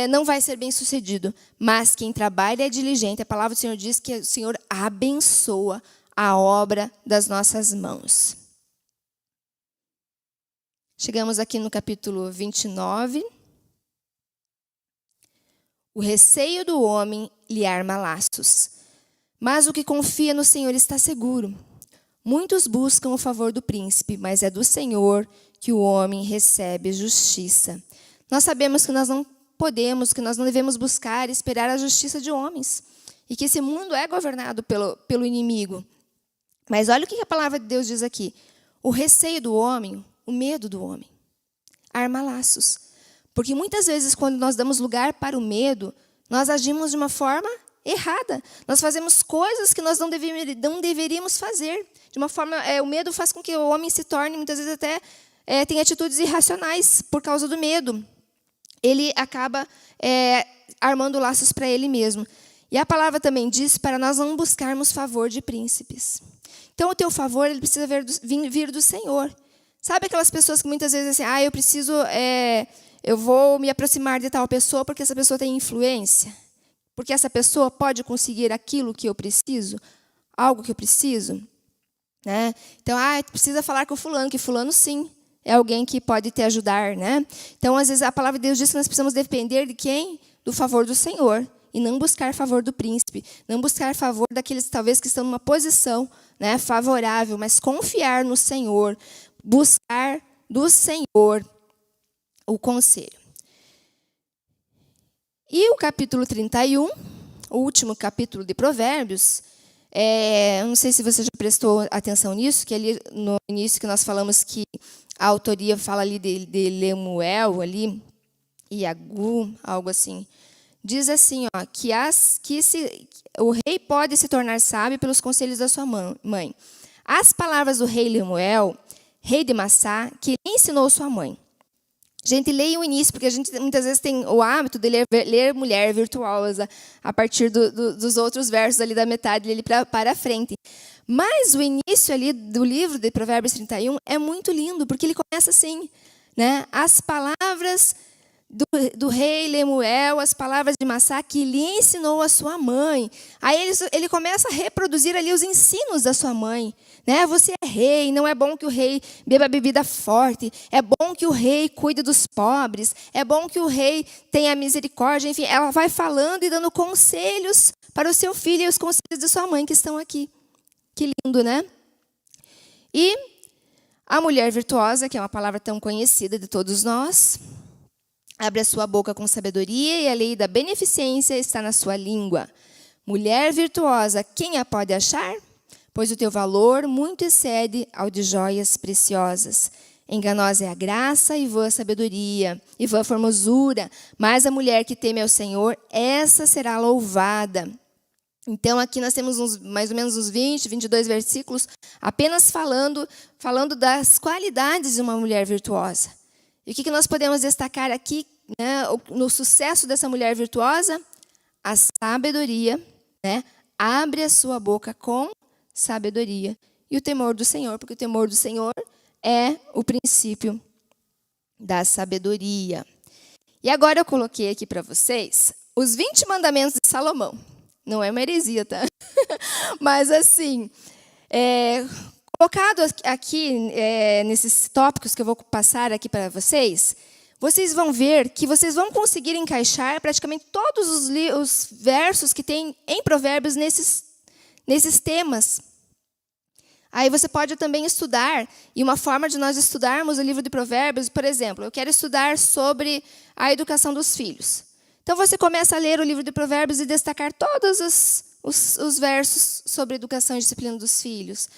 não vai ser bem-sucedido. Mas quem trabalha é diligente, a palavra do Senhor diz que o Senhor abençoa a obra das nossas mãos. Chegamos aqui no capítulo 29. O receio do homem lhe arma laços, mas o que confia no Senhor está seguro. Muitos buscam o favor do príncipe, mas é do Senhor que o homem recebe justiça. Nós sabemos que nós não podemos, que nós não devemos buscar e esperar a justiça de homens, e que esse mundo é governado pelo inimigo. Mas olha o que a palavra de Deus diz aqui. O receio do homem, o medo do homem, arma laços. Porque muitas vezes, quando nós damos lugar para o medo, nós agimos de uma forma errada. Nós fazemos coisas que nós não deveríamos fazer. De uma forma, o medo faz com que o homem se torne, muitas vezes até, tenha atitudes irracionais por causa do medo. Ele acaba armando laços para ele mesmo. E a palavra também diz para nós não buscarmos favor de príncipes. Então, o teu favor ele precisa vir do Senhor. Sabe aquelas pessoas que muitas vezes assim, eu vou me aproximar de tal pessoa porque essa pessoa tem influência? Porque essa pessoa pode conseguir aquilo que eu preciso? Algo que eu preciso? Né? Então, precisa falar com fulano, que fulano sim. é alguém que pode te ajudar, né? Então, às vezes, a palavra de Deus diz que nós precisamos depender de quem? Do favor do Senhor. E não buscar favor do príncipe. Não buscar favor daqueles, talvez, que estão numa posição, né, favorável, mas confiar no Senhor. Buscar do Senhor o conselho. E o capítulo 31, o último capítulo de Provérbios, não sei se você já prestou atenção nisso, que ali no início que nós falamos que a autoria fala ali de Lemuel, ali, Iagu, algo assim. Diz assim, ó, o rei pode se tornar sábio pelos conselhos da sua mãe. As palavras do rei Lemuel, rei de Massá, que lhe ensinou sua mãe. Gente, leia o início, porque a gente muitas vezes tem o hábito de ler Mulher Virtuosa a partir dos outros versos ali da metade ali para frente. Mas o início ali do livro de Provérbios 31 é muito lindo, porque ele começa assim, né? As palavras do rei Lemuel, as palavras de Massá que lhe ensinou a sua mãe. Aí ele começa a reproduzir ali os ensinos da sua mãe. Né? Você é rei, não é bom que o rei beba bebida forte, é bom que o rei cuide dos pobres, é bom que o rei tenha misericórdia. Enfim, ela vai falando e dando conselhos para o seu filho e os conselhos de sua mãe que estão aqui. Que lindo, né? E a mulher virtuosa, que é uma palavra tão conhecida de todos nós, abre a sua boca com sabedoria e a lei da beneficência está na sua língua. Mulher virtuosa, quem a pode achar? Pois o teu valor muito excede ao de joias preciosas. Enganosa é a graça e vã a sabedoria, e vã a formosura, mas a mulher que teme ao Senhor, essa será louvada. Então, aqui nós temos mais ou menos uns 20, 22 versículos, apenas falando das qualidades de uma mulher virtuosa. E o que nós podemos destacar aqui, né, no sucesso dessa mulher virtuosa? A sabedoria, né? Abre a sua boca com sabedoria. E o temor do Senhor, porque o temor do Senhor é o princípio da sabedoria. E agora eu coloquei aqui para vocês os 20 mandamentos de Salomão. Não é uma heresia, tá? Mas assim, colocado aqui nesses tópicos que eu vou passar aqui para vocês, vocês vão ver que vocês vão conseguir encaixar praticamente todos os versos que tem em Provérbios nesses temas. Aí você pode também estudar, e uma forma de nós estudarmos o livro de Provérbios, por exemplo, eu quero estudar sobre a educação dos filhos. Então você começa a ler o livro de Provérbios e destacar todos os versos sobre educação e disciplina dos filhos.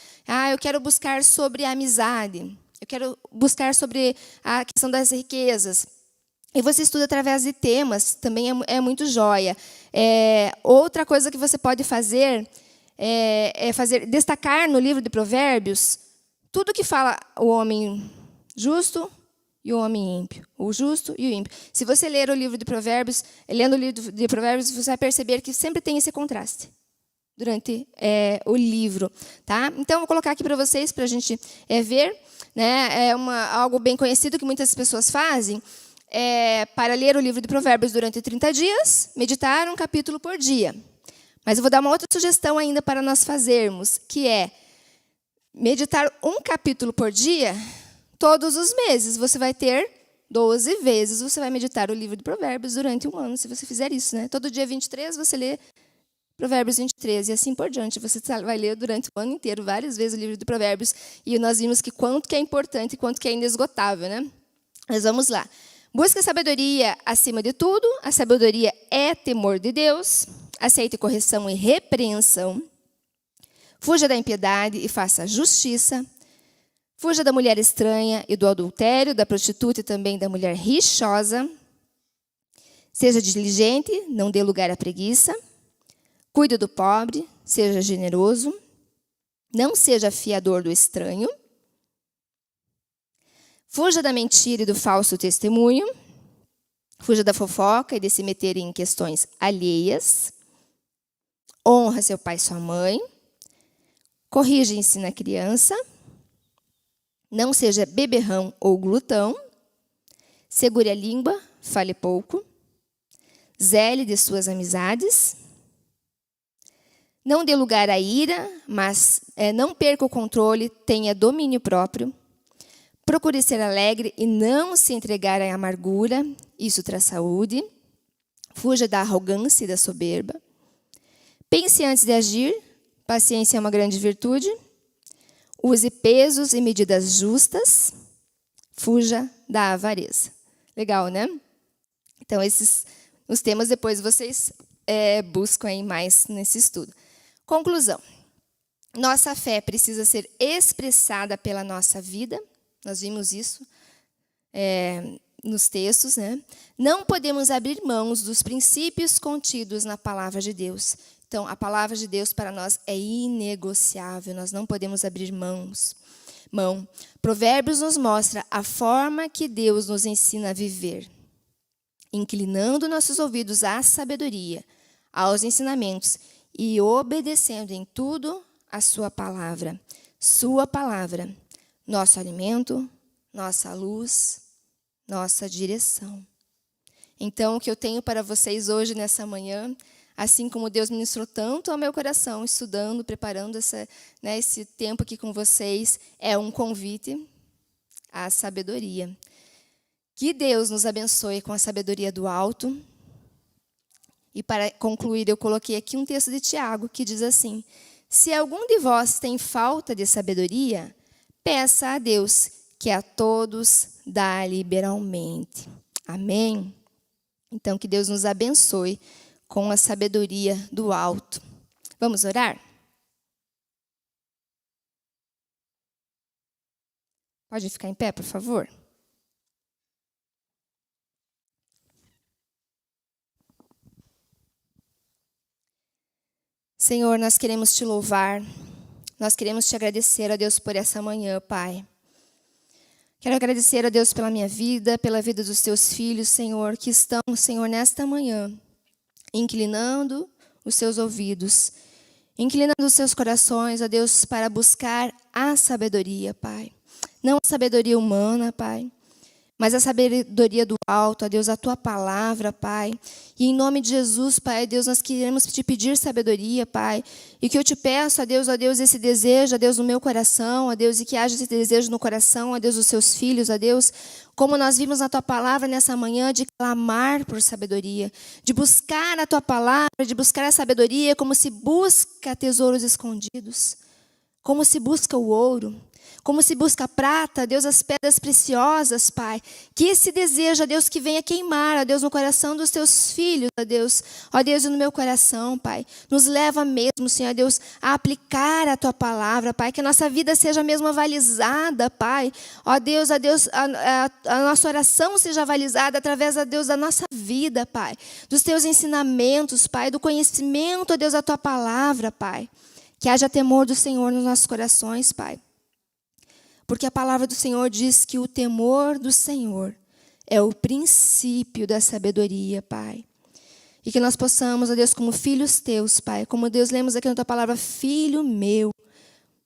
Eu quero buscar sobre a amizade. Eu quero buscar sobre a questão das riquezas. E você estuda através de temas, também é muito joia. Outra coisa que você pode fazer destacar no livro de Provérbios tudo que fala o homem justo e o homem ímpio, o justo e o ímpio. Se você ler o livro de Provérbios, lendo o livro de Provérbios, você vai perceber que sempre tem esse contraste durante o livro, tá? Então, vou colocar aqui para vocês, para a gente ver, né? Algo bem conhecido que muitas pessoas fazem, para ler o livro de Provérbios durante 30 dias, meditar um capítulo por dia. Mas eu vou dar uma outra sugestão ainda para nós fazermos, que é meditar um capítulo por dia todos os meses. Você vai ter 12 vezes, você vai meditar o livro de Provérbios durante um ano, se você fizer isso, né? Todo dia 23 você lê Provérbios 23 e assim por diante. Você vai ler durante o ano inteiro, várias vezes, o livro de Provérbios. E nós vimos que quanto que é importante e quanto que é inesgotável, né? Mas vamos lá. Busca a sabedoria acima de tudo. A sabedoria é temor de Deus. Aceite correção e repreensão. Fuja da impiedade e faça justiça. Fuja da mulher estranha e do adultério, da prostituta e também da mulher rixosa. Seja diligente, não dê lugar à preguiça. Cuide do pobre, seja generoso. Não seja fiador do estranho. Fuja da mentira e do falso testemunho. Fuja da fofoca e de se meter em questões alheias. Honra seu pai e sua mãe. Corrija e ensina a criança. Não seja beberrão ou glutão. Segure a língua, fale pouco. Zele de suas amizades. Não dê lugar à ira, mas não perca o controle, tenha domínio próprio. Procure ser alegre e não se entregar à amargura, isso traz saúde. Fuja da arrogância e da soberba. Pense antes de agir, paciência é uma grande virtude. Use pesos e medidas justas. Fuja da avareza. Legal, né? Então, os temas depois vocês buscam aí mais nesse estudo. Conclusão. Nossa fé precisa ser expressada pela nossa vida. Nós vimos isso nos textos, né? Não podemos abrir mãos dos princípios contidos na palavra de Deus. Então, a palavra de Deus para nós é inegociável. Nós não podemos abrir mão. Provérbios nos mostra a forma que Deus nos ensina a viver, inclinando nossos ouvidos à sabedoria, aos ensinamentos e obedecendo em tudo a sua palavra. Sua palavra, nosso alimento, nossa luz, nossa direção. Então, o que eu tenho para vocês hoje, nessa manhã, assim como Deus ministrou tanto ao meu coração, estudando, preparando esse tempo aqui com vocês, é um convite à sabedoria. Que Deus nos abençoe com a sabedoria do alto. E para concluir, eu coloquei aqui um texto de Tiago, que diz assim: se algum de vós tem falta de sabedoria, peça a Deus, que a todos dá liberalmente. Amém? Então, que Deus nos abençoe com a sabedoria do alto. Vamos orar? Pode ficar em pé, por favor? Senhor, nós queremos te louvar, nós queremos te agradecer, a Deus, por essa manhã, Pai. Quero agradecer a Deus pela minha vida, pela vida dos teus filhos, Senhor, que estão, Senhor, nesta manhã, inclinando os seus ouvidos, inclinando os seus corações, a Deus, para buscar a sabedoria, Pai. Não a sabedoria humana, Pai, mas a sabedoria do alto, a Deus, a tua palavra, Pai. E em nome de Jesus, Pai, Deus, nós queremos te pedir sabedoria, Pai. E que eu te peço, a Deus, esse desejo, a Deus, no meu coração, a Deus, e que haja esse desejo no coração, a Deus, dos seus filhos, a Deus, como nós vimos na tua palavra nessa manhã, de clamar por sabedoria, de buscar a tua palavra, de buscar a sabedoria, como se busca tesouros escondidos, como se busca o ouro, como se busca a prata, Deus, as pedras preciosas, Pai. Que esse desejo, ó Deus, que venha queimar, ó Deus, no coração dos teus filhos, ó Deus, e no meu coração, Pai. Nos leva mesmo, Senhor, ó Deus, a aplicar a tua palavra, Pai. Que a nossa vida seja mesmo avalizada, Pai. Ó Deus, a nossa oração seja avalizada através, ó Deus, da nossa vida, Pai. Dos teus ensinamentos, Pai. Do conhecimento, ó Deus, da tua palavra, Pai. Que haja temor do Senhor nos nossos corações, Pai. Porque a palavra do Senhor diz que o temor do Senhor é o princípio da sabedoria, Pai. E que nós possamos, ó Deus, como filhos teus, Pai, como Deus, lemos aqui na tua palavra, filho meu,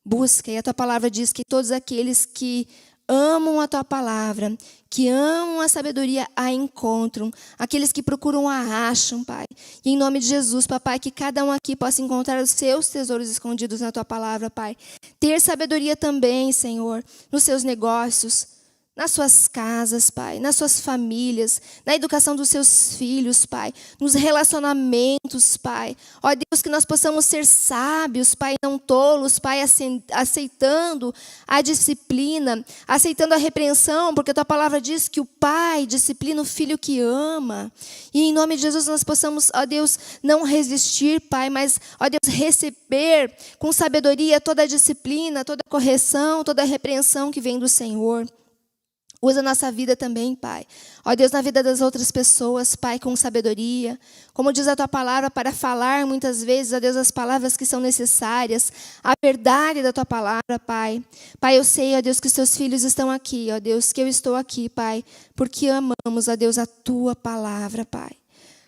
busca. E a tua palavra diz que todos aqueles que amam a tua palavra, que amam a sabedoria, a encontram. Aqueles que procuram, a acham, Pai. E em nome de Jesus, Papai, que cada um aqui possa encontrar os seus tesouros escondidos na tua palavra, Pai. Ter sabedoria também, Senhor, nos seus negócios, nas suas casas, Pai, nas suas famílias, na educação dos seus filhos, Pai, nos relacionamentos, Pai. Ó Deus, que nós possamos ser sábios, Pai, não tolos, Pai, aceitando a disciplina, aceitando a repreensão, porque a tua palavra diz que o Pai disciplina o filho que ama. E em nome de Jesus nós possamos, ó Deus, não resistir, Pai, mas, ó Deus, receber com sabedoria toda a disciplina, toda a correção, toda a repreensão que vem do Senhor. Usa a nossa vida também, Pai. Ó Deus, na vida das outras pessoas, Pai, com sabedoria. Como diz a tua palavra, para falar muitas vezes, ó Deus, as palavras que são necessárias, a verdade da tua palavra, Pai. Pai, eu sei, ó Deus, que os teus filhos estão aqui, ó Deus, que eu estou aqui, Pai, porque amamos, ó Deus, a tua palavra, Pai.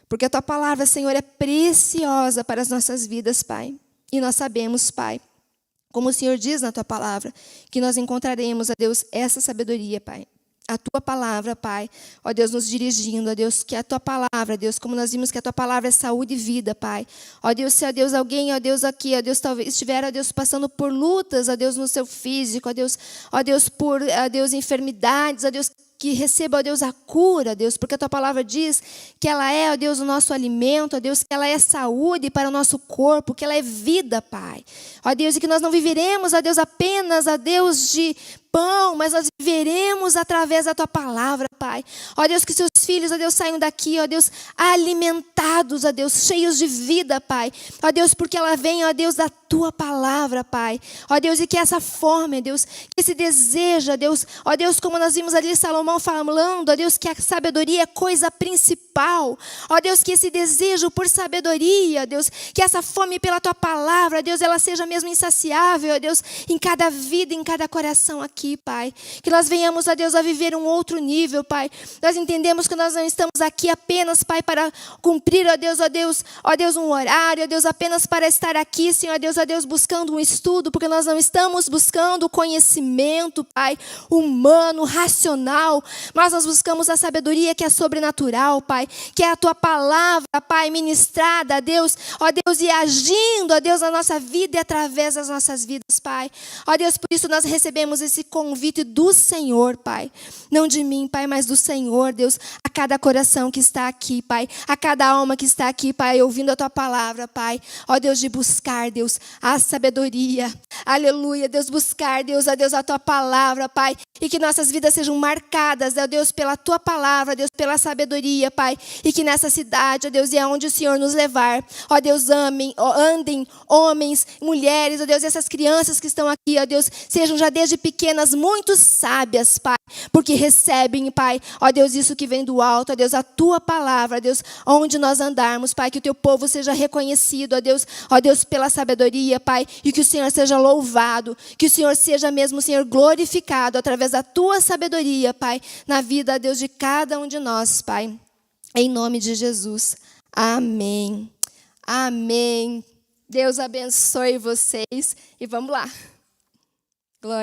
Porque a tua palavra, Senhor, é preciosa para as nossas vidas, Pai. E nós sabemos, Pai, como o Senhor diz na tua palavra, que nós encontraremos, ó Deus, essa sabedoria, Pai. a tua palavra, Pai. Ó Deus, nos dirigindo, ó Deus, que a tua palavra, Deus, como nós vimos que a tua palavra é saúde e vida, Pai. Ó Deus, se, ó Deus, alguém, ó Deus, aqui, ó Deus, talvez estiver, ó Deus, passando por lutas, ó Deus, no seu físico, ó Deus, por, ó Deus, enfermidades, ó Deus, que receba, ó Deus, a cura, Deus, porque a tua palavra diz que ela é, ó Deus, o nosso alimento, ó Deus, que ela é saúde para o nosso corpo, que ela é vida, Pai. Ó Deus, e que nós não viveremos, ó Deus, apenas, ó Deus, de pão, mas nós viveremos através da tua palavra, Pai. Ó Deus, que seus filhos, ó Deus, saiam daqui, ó Deus, alimentados, ó Deus, cheios de vida, Pai. Ó Deus, porque ela vem, ó Deus, da tua palavra, Pai. Ó Deus, e que essa fome, ó Deus, que esse desejo, ó Deus, como nós vimos ali Salomão falando, ó Deus, que a sabedoria é coisa principal. Ó Deus, que esse desejo por sabedoria, ó Deus, que essa fome pela tua palavra, ó Deus, ela seja mesmo insaciável, ó Deus, em cada vida, em cada coração aqui, Pai. Que nós venhamos, ó Deus, a viver um outro nível, Pai. Nós entendemos que nós não estamos aqui apenas, Pai, para cumprir, ó Deus, um horário, ó Deus, apenas para estar aqui, Senhor, ó Deus, buscando um estudo, porque nós não estamos buscando conhecimento, Pai, humano, racional, mas nós buscamos a sabedoria que é sobrenatural, Pai, que é a tua palavra, Pai, ministrada, ó Deus, e agindo, ó Deus, na nossa vida e através das nossas vidas, Pai. Ó Deus, por isso nós recebemos esse convite do Senhor, Pai. Não de mim, Pai, mas do Senhor, Deus, a cada coração que está aqui, Pai, a cada alma que está aqui, Pai, ouvindo a tua palavra, Pai. Ó Deus, de buscar, Deus, a sabedoria. Aleluia, Deus, buscar, Deus, ó Deus, a tua palavra, Pai, e que nossas vidas sejam marcadas, ó Deus, pela tua palavra, Deus, pela sabedoria, Pai, e que nessa cidade, ó Deus, e aonde o Senhor nos levar, ó Deus, andem homens, mulheres, ó Deus, e essas crianças que estão aqui, ó Deus, sejam já desde pequenas muito sábias, Pai, porque recebem, Pai, ó Deus, isso que vem do alto, ó Deus, a tua palavra, ó Deus, onde nós andarmos, Pai, que o teu povo seja reconhecido, ó Deus, pela sabedoria, Pai, e que o Senhor seja louvado, que o Senhor seja mesmo, Senhor, glorificado através da tua sabedoria, Pai, na vida, ó Deus, de cada um de nós, Pai, em nome de Jesus. Amém. Amém. Deus abençoe vocês e vamos lá. Glória.